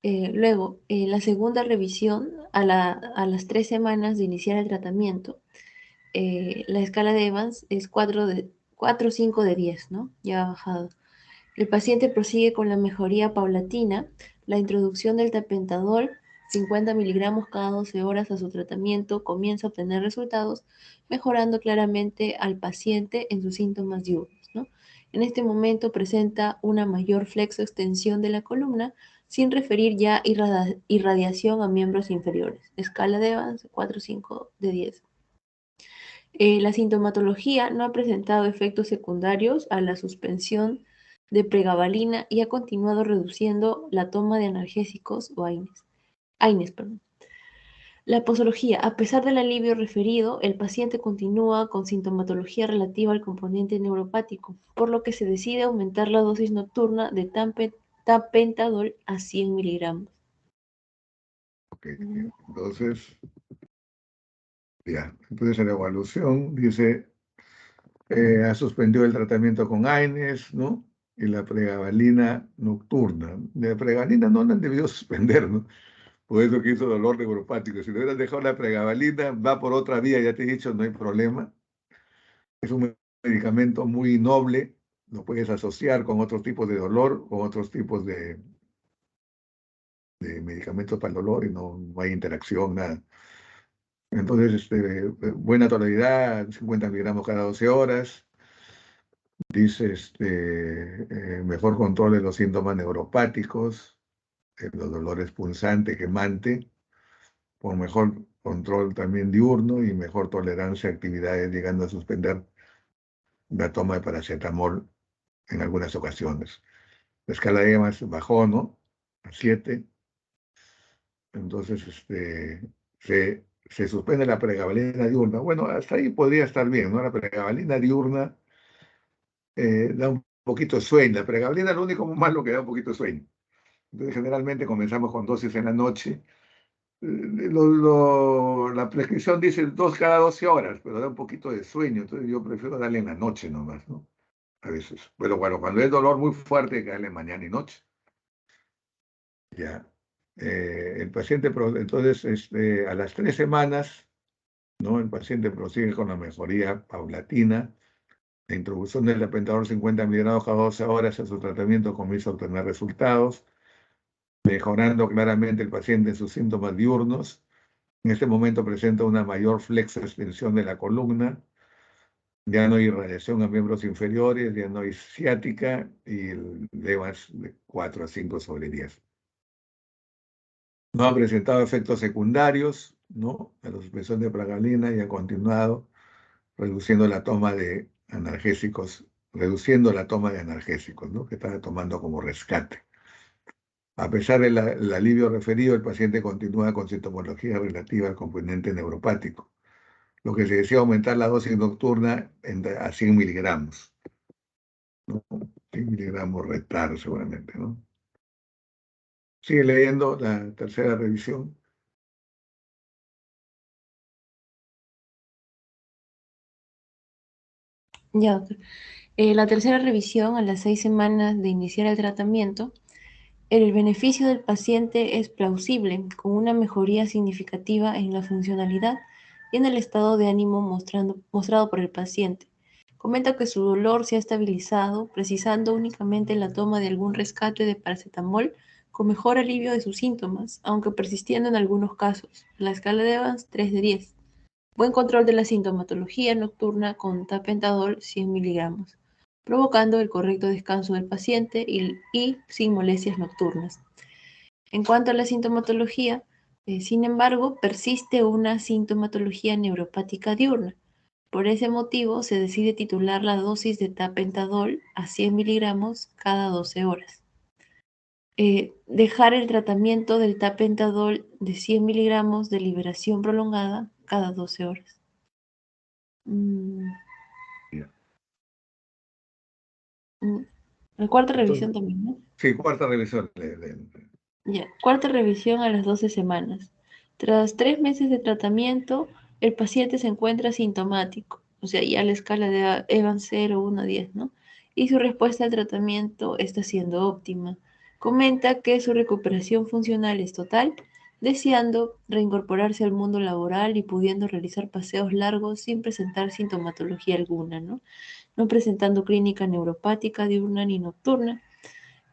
Luego, la segunda revisión, a las 3 semanas de iniciar el tratamiento, la escala de Evans es 4 o 5 de 10, ¿no? Ya ha bajado. El paciente prosigue con la mejoría paulatina, la introducción del tapentadol, 50 miligramos cada 12 horas a su tratamiento, comienza a obtener resultados, mejorando claramente al paciente en sus síntomas diurnos, ¿no? En este momento presenta una mayor flexo-extensión de la columna, sin referir ya irradiación a miembros inferiores. Escala de Evans, 4 o 5 de 10. La sintomatología no ha presentado efectos secundarios a la suspensión de pregabalina y ha continuado reduciendo la toma de analgésicos o AINES. La posología, a pesar del alivio referido, el paciente continúa con sintomatología relativa al componente neuropático, por lo que se decide aumentar la dosis nocturna de tapentadol a 100 miligramos. Ok, entonces, ya, entonces en la evaluación dice, ha suspendido el tratamiento con AINES, ¿no? Y la pregabalina nocturna. La pregabalina no la han debido suspender, ¿no? Por eso que hizo dolor neuropático. Si le hubieras dejado la pregabalina, va por otra vía, ya te he dicho, no hay problema. Es un medicamento muy noble, lo puedes asociar con otros tipos de dolor, con otros tipos de medicamentos para el dolor y no hay interacción, nada. Entonces, buena tolerabilidad, 50 miligramos cada 12 horas. Dice, mejor control de los síntomas neuropáticos, los dolores punzante, quemante, por mejor control también diurno y mejor tolerancia a actividades, llegando a suspender la toma de paracetamol en algunas ocasiones. La escala de EMAS bajó, ¿no? A 7. Entonces, se suspende la pregabalina diurna. Bueno, hasta ahí podría estar bien, ¿no? La pregabalina diurna da un poquito de sueño. La pregabalina es lo único malo que da un poquito de sueño. Entonces, generalmente comenzamos con dosis en la noche. La prescripción dice 2 cada 12 horas, pero da un poquito de sueño. Entonces, yo prefiero darle en la noche nomás, ¿no? A veces. Pero bueno, cuando es dolor muy fuerte, hay que darle mañana y noche. Ya. El paciente, entonces, a las 3 semanas, ¿no? El paciente prosigue con la mejoría paulatina. La introducción del tapentador 50 miligramos cada 12 horas a su tratamiento comienza a obtener resultados, mejorando claramente el paciente en sus síntomas diurnos. En este momento presenta una mayor flexo-extensión de la columna, ya no hay radiación a miembros inferiores, ya no hay ciática y el EVAS de 4 a 5 sobre 10. No ha presentado efectos secundarios, ¿no? A la suspensión de pregabalina y ha continuado reduciendo la toma de analgésicos, ¿no? Que estaba tomando como rescate. A pesar del alivio referido, el paciente continúa con sintomología relativa al componente neuropático, lo que se decía aumentar la dosis nocturna a 100 miligramos, ¿no? 100 miligramos retar seguramente, ¿no? Sigue leyendo la tercera revisión. Ya, doctor. La tercera revisión a las 6 semanas de iniciar el tratamiento, el beneficio del paciente es plausible, con una mejoría significativa en la funcionalidad y en el estado de ánimo mostrado por el paciente. Comenta que su dolor se ha estabilizado, precisando únicamente la toma de algún rescate de paracetamol con mejor alivio de sus síntomas, aunque persistiendo en algunos casos. La escala de Evans, 3 de 10. Buen control de la sintomatología nocturna con tapentadol 100 miligramos, provocando el correcto descanso del paciente y sin molestias nocturnas. En cuanto a la sintomatología, sin embargo, persiste una sintomatología neuropática diurna. Por ese motivo, se decide titular la dosis de tapentadol a 100 miligramos cada 12 horas. Dejar el tratamiento del tapentadol de 100 miligramos de liberación prolongada cada 12 horas. Mm, La cuarta Entonces, revisión también, ¿no? sí, cuarta revisión. Ya, cuarta revisión a las 12 semanas. Tras 3 meses de tratamiento, el paciente se encuentra asintomático, o sea, ya la escala de Evans 0, 1 a 10, ¿no? Y su respuesta al tratamiento está siendo óptima. Comenta que su recuperación funcional es total, deseando reincorporarse al mundo laboral y pudiendo realizar paseos largos sin presentar sintomatología alguna, ¿no? No presentando clínica neuropática diurna ni nocturna.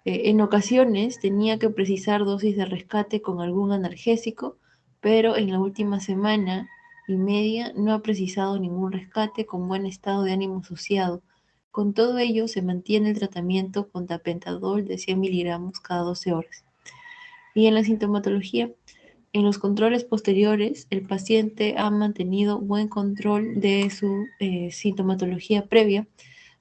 En ocasiones tenía que precisar dosis de rescate con algún analgésico, pero en la última semana y media no ha precisado ningún rescate con buen estado de ánimo asociado. Con todo ello, se mantiene el tratamiento con tapentadol de 100 miligramos cada 12 horas. Y en la sintomatología, en los controles posteriores, el paciente ha mantenido buen control de su sintomatología previa,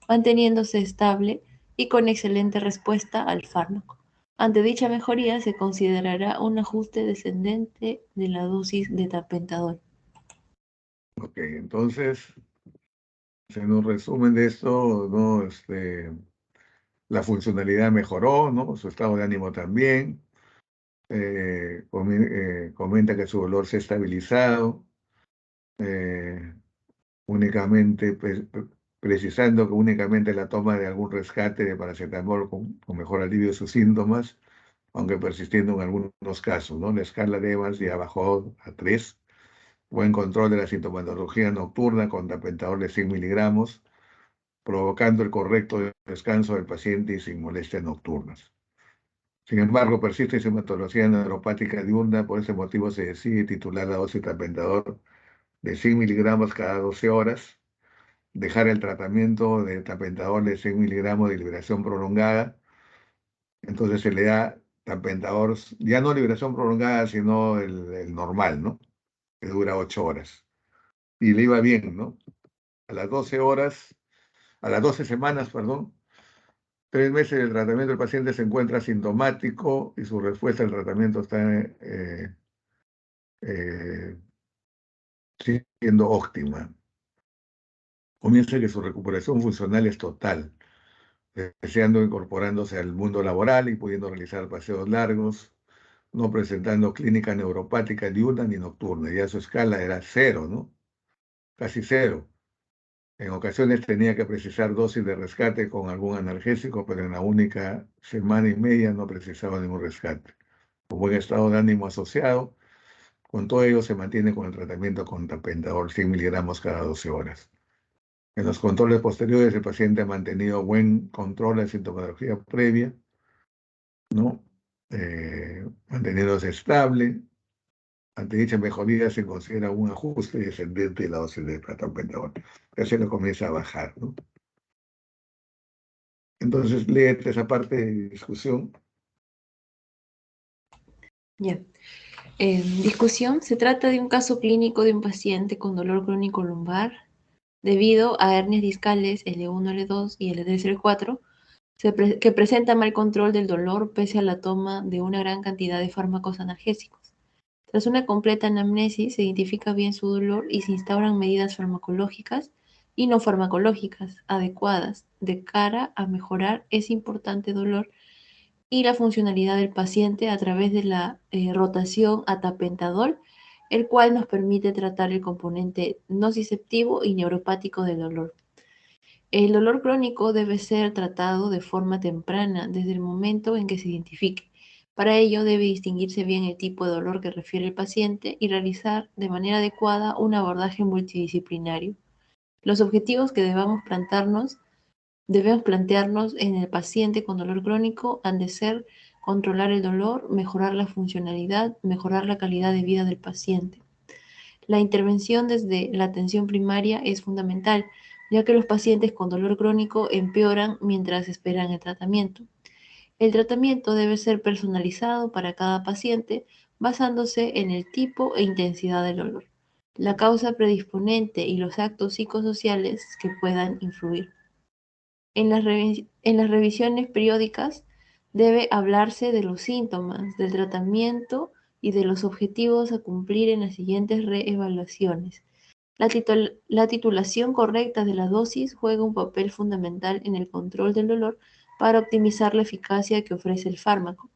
manteniéndose estable y con excelente respuesta al fármaco. Ante dicha mejoría, se considerará un ajuste descendente de la dosis de tapentadol. Ok, entonces, en un resumen de esto, ¿no? La funcionalidad mejoró, ¿no? Su estado de ánimo también. Comenta que su dolor se ha estabilizado, eh, únicamente precisando que únicamente la toma de algún rescate de paracetamol con mejor alivio de sus síntomas, aunque persistiendo en algunos casos, ¿no? La escala de Evans ya bajó a 3. Buen control de la sintomatología nocturna con tapentador de 100 miligramos, provocando el correcto descanso del paciente y sin molestias nocturnas. Sin embargo, persiste sintomatología neuropática diurna, por ese motivo se decide titular la dosis de tapentador de 100 miligramos cada 12 horas, dejar el tratamiento de tapentador de 100 miligramos de liberación prolongada. Entonces se le da tapentador, ya no liberación prolongada, sino el normal, ¿no? Que dura 8 horas. Y le iba bien, ¿no? A las 12 horas, a las 12 semanas, perdón, 3 meses del tratamiento, el paciente se encuentra sintomático y su respuesta al tratamiento está eh, siendo óptima. Comienza que su recuperación funcional es total, deseando incorporándose al mundo laboral y pudiendo realizar paseos largos, no presentando clínica neuropática diurna ni nocturna. Ya su escala era 0, ¿no? Casi 0. En ocasiones tenía que precisar dosis de rescate con algún analgésico, pero en la única semana y media no precisaba ningún rescate. Con buen estado de ánimo asociado, con todo ello se mantiene con el tratamiento con tapentador 100 miligramos cada 12 horas. En los controles posteriores, el paciente ha mantenido buen control de sintomatología previa, ¿no? Manteniéndose estable. Ante dicha mejoría se considera un ajuste descendente de la dosis de tapentador. Ya se lo comienza a bajar, ¿no? Entonces, léete esa parte de discusión. Ya. Discusión. Se trata de un caso clínico de un paciente con dolor crónico lumbar debido a hernias discales L1, L2 y L3, L4, que presenta mal control del dolor pese a la toma de una gran cantidad de fármacos analgésicos. Tras una completa anamnesis, se identifica bien su dolor y se instauran medidas farmacológicas y no farmacológicas adecuadas de cara a mejorar ese importante dolor y la funcionalidad del paciente a través de la rotación a tapentadol, el cual nos permite tratar el componente nociceptivo y neuropático del dolor. El dolor crónico debe ser tratado de forma temprana, desde el momento en que se identifique. Para ello debe distinguirse bien el tipo de dolor que refiere el paciente y realizar de manera adecuada un abordaje multidisciplinario. Los objetivos que debemos plantearnos en el paciente con dolor crónico han de ser controlar el dolor, mejorar la funcionalidad, mejorar la calidad de vida del paciente. La intervención desde la atención primaria es fundamental, ya que los pacientes con dolor crónico empeoran mientras esperan el tratamiento. El tratamiento debe ser personalizado para cada paciente, basándose en el tipo e intensidad del dolor, la causa predisponente y los actos psicosociales que puedan influir. En las revisiones periódicas debe hablarse de los síntomas, del tratamiento y de los objetivos a cumplir en las siguientes reevaluaciones. La titulación correcta de la dosis juega un papel fundamental en el control del dolor para optimizar la eficacia que ofrece el fármaco.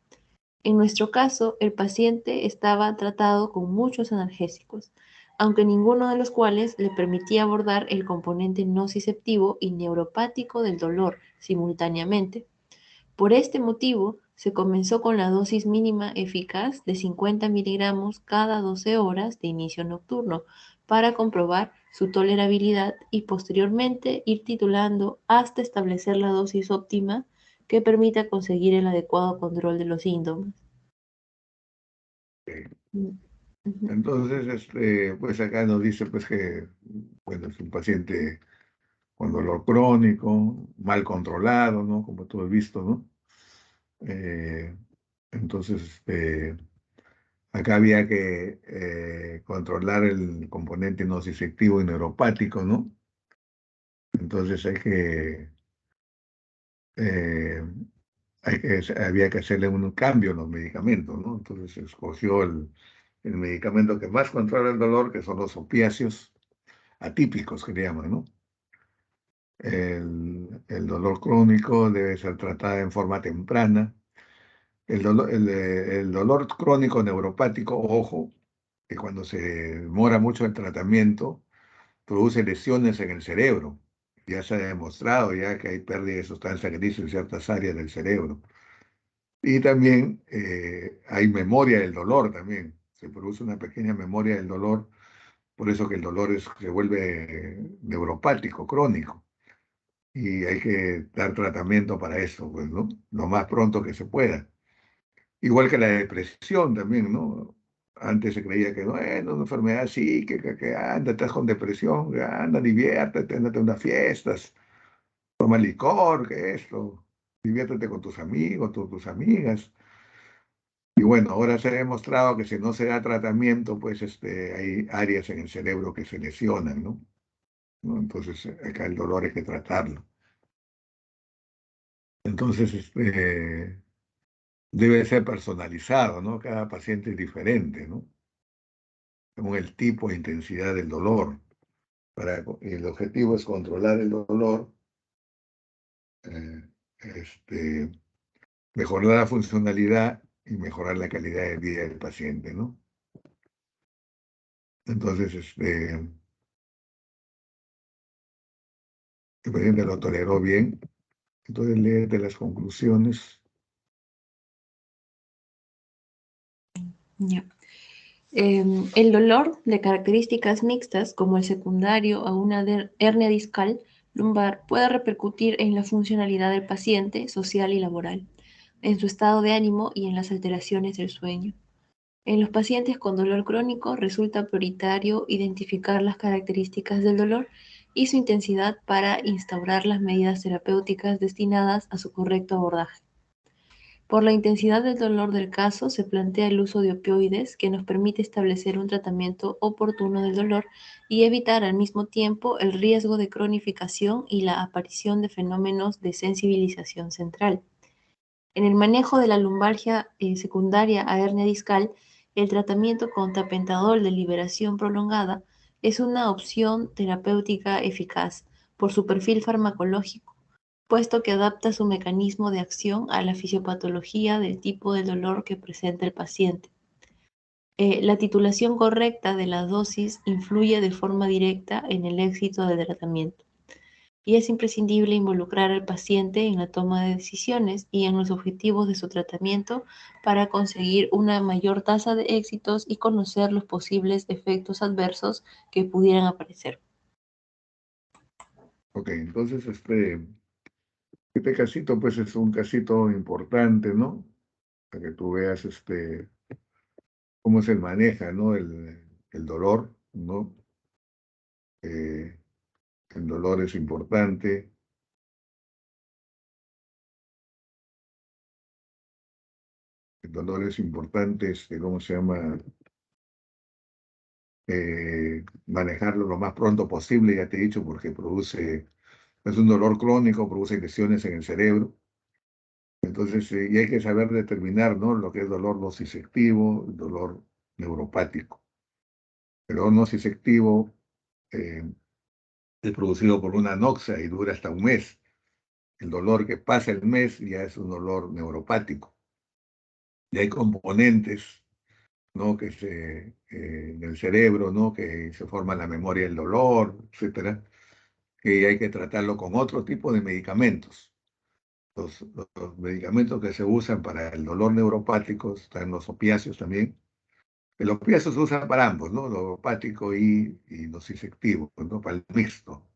En nuestro caso, el paciente estaba tratado con muchos analgésicos, aunque ninguno de los cuales le permitía abordar el componente nociceptivo y neuropático del dolor simultáneamente. Por este motivo, se comenzó con la dosis mínima eficaz de 50 miligramos cada 12 horas de inicio nocturno para comprobar su tolerabilidad y posteriormente ir titulando hasta establecer la dosis óptima que permita conseguir el adecuado control de los síntomas. Mm, ujú. Entonces, pues acá nos dice pues que, bueno, es un paciente con dolor crónico, mal controlado, ¿no? Como tú has visto, ¿no? Eh, entonces, acá había que controlar el componente nociceptivo y neuropático, ¿no? Entonces eh, había que hacerle un cambio en los medicamentos, ¿no? Entonces se escogió el medicamento que más controla el dolor, que son los opiáceos atípicos, que le llaman, ¿no? El dolor crónico debe ser tratado en forma temprana. El dolor crónico neuropático, ojo, que cuando se demora mucho el tratamiento, produce lesiones en el cerebro. Ya se ha demostrado ya que hay pérdida de sustancia gris en ciertas áreas del cerebro. Y también hay memoria del dolor también. Se produce una pequeña memoria del dolor, por eso que el dolor se vuelve neuropático, crónico. Y hay que dar tratamiento para eso, pues, ¿no? Lo más pronto que se pueda. Igual que la depresión también, ¿no? Antes se creía que no, es una enfermedad psíquica, que anda, estás con depresión, que anda, diviértete, ándate a unas fiestas, toma licor, que esto, diviértete con tus amigos, tus amigas. Y bueno, ahora se ha demostrado que si no se da tratamiento, pues hay áreas en el cerebro que se lesionan, ¿no? ¿No? Entonces, acá el dolor hay que tratarlo. Entonces, debe ser personalizado, ¿no? Cada paciente es diferente, ¿no? Según el tipo e intensidad del dolor. El objetivo es controlar el dolor, eh, este, mejorar la funcionalidad y mejorar la calidad de vida del paciente, ¿no? Entonces, el paciente lo toleró bien. Entonces, léete las conclusiones. Ya. El dolor de características mixtas, como el secundario a una hernia discal lumbar, puede repercutir en la funcionalidad del paciente, social y laboral, en su estado de ánimo y en las alteraciones del sueño. En los pacientes con dolor crónico resulta prioritario identificar las características del dolor y su intensidad para instaurar las medidas terapéuticas destinadas a su correcto abordaje. Por la intensidad del dolor del caso, se plantea el uso de opioides que nos permite establecer un tratamiento oportuno del dolor y evitar al mismo tiempo el riesgo de cronificación y la aparición de fenómenos de sensibilización central. En el manejo de la lumbalgia secundaria a hernia discal, el tratamiento con tapentadol de liberación prolongada es una opción terapéutica eficaz por su perfil farmacológico, puesto que adapta su mecanismo de acción a la fisiopatología del tipo de dolor que presenta el paciente. La titulación correcta de la dosis influye de forma directa en el éxito del tratamiento y es imprescindible involucrar al paciente en la toma de decisiones y en los objetivos de su tratamiento para conseguir una mayor tasa de éxitos y conocer los posibles efectos adversos que pudieran aparecer. Ok, entonces, este casito, pues es un casito importante, ¿no? Para que tú veas, cómo se maneja, ¿no? El dolor, ¿no? Eh, el dolor es importante. El dolor es importante, ¿cómo se llama? Manejarlo lo más pronto posible, ya te he dicho, porque es un dolor crónico, produce lesiones en el cerebro. Entonces, y hay que saber determinar, ¿no? Lo que es dolor nociceptivo, dolor neuropático. El dolor nociceptivo eh, es producido por una noxa y dura hasta un mes. El dolor que pasa el mes ya es un dolor neuropático. Y hay componentes, ¿no? En el cerebro, ¿no? Que se forma la memoria del dolor, etcétera, que hay que tratarlo con otro tipo de medicamentos. Los medicamentos que se usan para el dolor neuropático están los opiáceos también. El opiáceo se usa para ambos, ¿no? Neuropático y nociceptivo, ¿no? Para el mixto.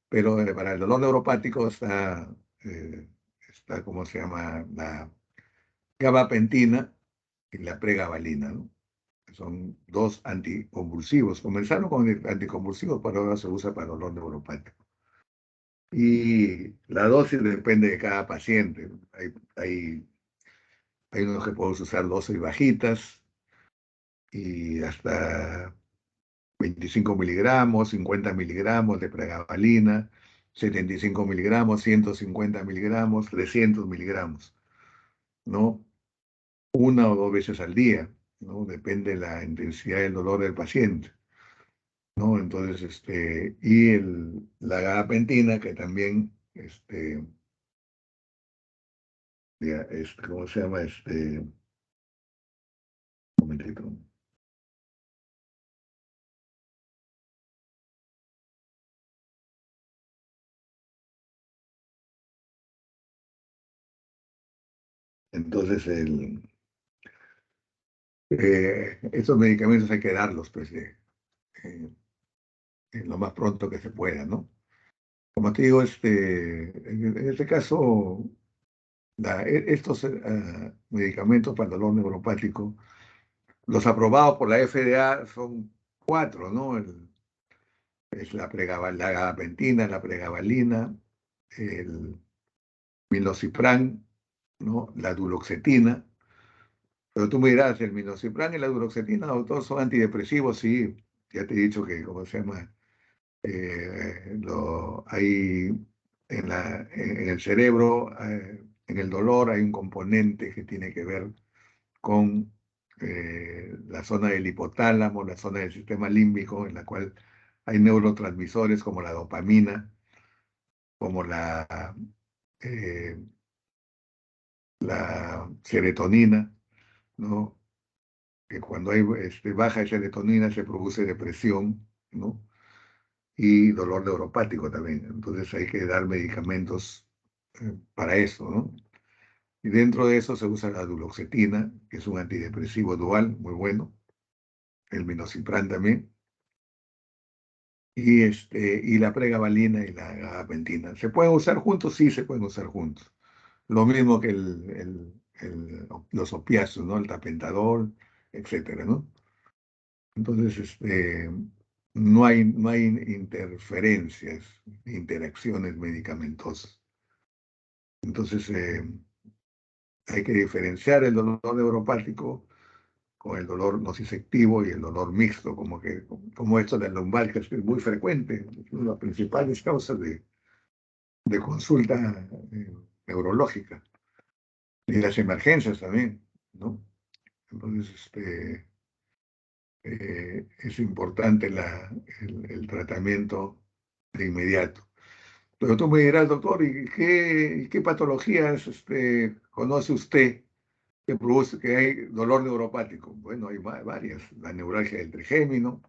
Pero para el dolor neuropático está, ¿cómo se llama? La gabapentina y la pregabalina, ¿no? Son dos anticonvulsivos. Comenzaron con el anticonvulsivos, pero ahora se usa para dolor neuropático. Y la dosis depende de cada paciente. Hay, hay unos que podemos usar dosis bajitas y hasta 25 miligramos, 50 miligramos de pregabalina, 75 miligramos, 150 miligramos, 300 miligramos, ¿no? Una o dos veces al día, ¿no? Depende de la intensidad del dolor del paciente, ¿no? Entonces, la gabapentina, que también, ya, ¿cómo se llama? Un momentito. Entonces, estos medicamentos hay que darlos, pues, eh, lo más pronto que se pueda, ¿no? Como te digo, en este caso, estos medicamentos para el dolor neuropático, los aprobados por la FDA son cuatro, ¿no? Es la gabapentina, la pregabalina, el milnacipran, ¿no? La duloxetina. Pero tú me dirás, el milnacipran y la duloxetina, doctor, son antidepresivos, sí. Ya te he dicho que, ¿cómo se llama? Hay en el cerebro, en el dolor, hay un componente que tiene que ver con la zona del hipotálamo, la zona del sistema límbico, en la cual hay neurotransmisores como la dopamina, como eh, la serotonina, ¿no? Que cuando hay baja serotonina se produce depresión, ¿no? Y dolor neuropático también. Entonces hay que dar medicamentos para eso, ¿no? Y dentro de eso se usa la duloxetina, que es un antidepresivo dual, muy bueno, el milnacipran también, y la pregabalina y la gabapentina. ¿Se pueden usar juntos? Sí, se pueden usar juntos. Lo mismo que los opiáceos, ¿no? El tapentadol, etcétera, ¿no? Entonces, no hay interferencias, interacciones medicamentosas. Entonces, hay que diferenciar el dolor neuropático con el dolor nociceptivo y el dolor mixto, como esto de la lumbar, que es muy frecuente, es una de las principales causas de consulta neurológica, y las emergencias también, ¿no? Entonces, es importante el tratamiento de inmediato. Pero tú me dirás, doctor, ¿y qué patologías conoce usted que produce que hay dolor neuropático? Bueno, hay varias. La neuralgia del trigémino.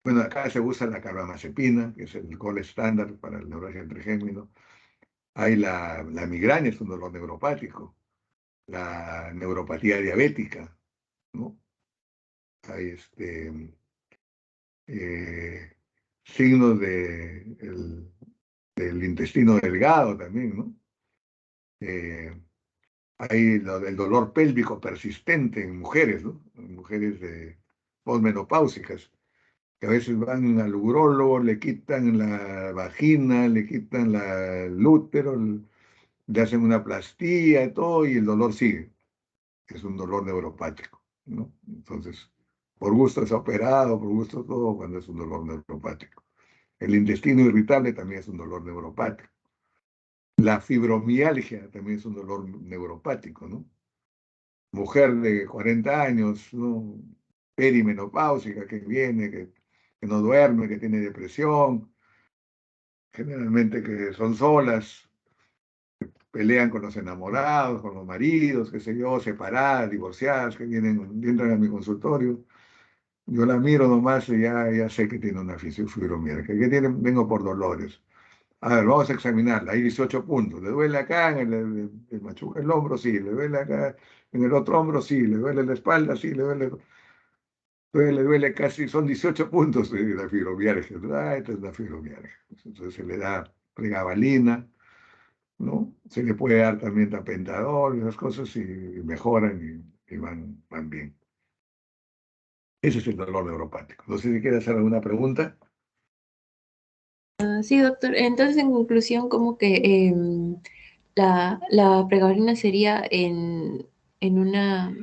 Bueno, acá se usa la carbamazepina, que es el gol estándar para el neuralgia del trigémino. Hay la migraña, es un dolor neuropático. La neuropatía diabética, ¿no? Hay eh, signos del intestino delgado también, ¿no? Eh, Hay el dolor pélvico persistente en mujeres, ¿no? En mujeres posmenopáusicas, que a veces van al urólogo, le quitan la vagina, le quitan el útero, le hacen una plastilla y todo, y el dolor sigue. Es un dolor neuropático, ¿no? Entonces, por gusto es operado, por gusto todo, cuando es un dolor neuropático. El intestino irritable también es un dolor neuropático. La fibromialgia también es un dolor neuropático, ¿no? Mujer de 40 años, ¿no? Perimenopáusica que viene, que que no duerme, que tiene depresión, generalmente que son solas, pelean con los enamorados, con los maridos, qué sé yo, separadas, divorciadas, que entran a mi consultorio. Yo la miro nomás y ya sé que tiene una fibromialgia. ¿Qué tiene? Vengo por dolores. A ver, vamos a examinarla. Hay 18 puntos. ¿Le duele acá en el machuca el hombro? Sí. ¿Le duele acá en el otro hombro? Sí. ¿Le duele la espalda? Sí. Le duele casi, son 18 puntos de la fibromialgia. Esta es la fibromialgia. Entonces se le da pregabalina, ¿no? Se le puede dar también tapentador y esas cosas y mejoran y van bien. Ese es el dolor neuropático. No sé si quiere hacer alguna pregunta. Sí, doctor. Entonces, en conclusión, como que la pregabalina sería en una,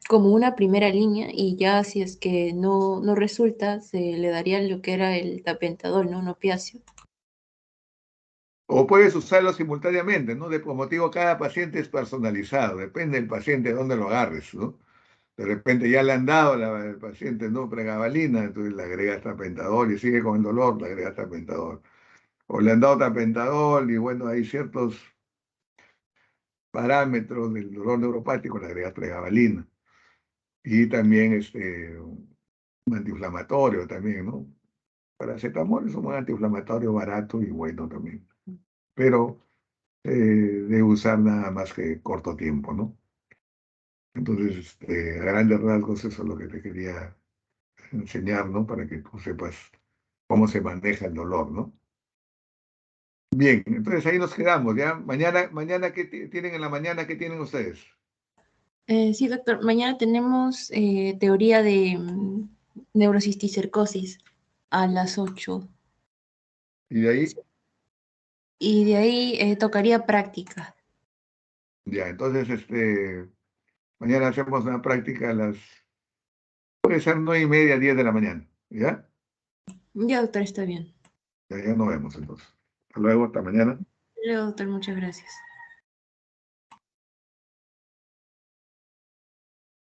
como una primera línea y ya si es que no resulta, se le daría lo que era el tapentadol, ¿no? Un opiáceo. O puedes usarlo simultáneamente, ¿no? Por motivo, cada paciente es personalizado, depende del paciente de dónde lo agarres, ¿no? De repente ya le han dado al paciente, ¿no? Pregabalina, entonces le agregas tapentadol y sigue con el dolor, le agregas tapentadol. O le han dado tapentadol y bueno, hay ciertos parámetros del dolor neuropático, le agregas pregabalina. Y también un antiinflamatorio también, ¿no? Paracetamol es un antiinflamatorio barato y bueno también. Pero de usar nada más que corto tiempo, ¿no? Entonces, a grandes rasgos, eso es lo que te quería enseñar, ¿no? Para que tú sepas cómo se maneja el dolor, ¿no? Bien, entonces ahí nos quedamos, ¿ya? Mañana ¿qué tienen en la mañana? ¿Qué tienen ustedes? Sí, doctor. Mañana tenemos teoría de neurocisticercosis a las 8. Y de ahí, Y de ahí tocaría práctica. ya, entonces, mañana hacemos una práctica a las, puede ser 9:30, 10 de la mañana, ¿ya? Ya, doctor, está bien. Ya nos vemos entonces. Hasta luego, hasta mañana. Luego, doctor, muchas gracias.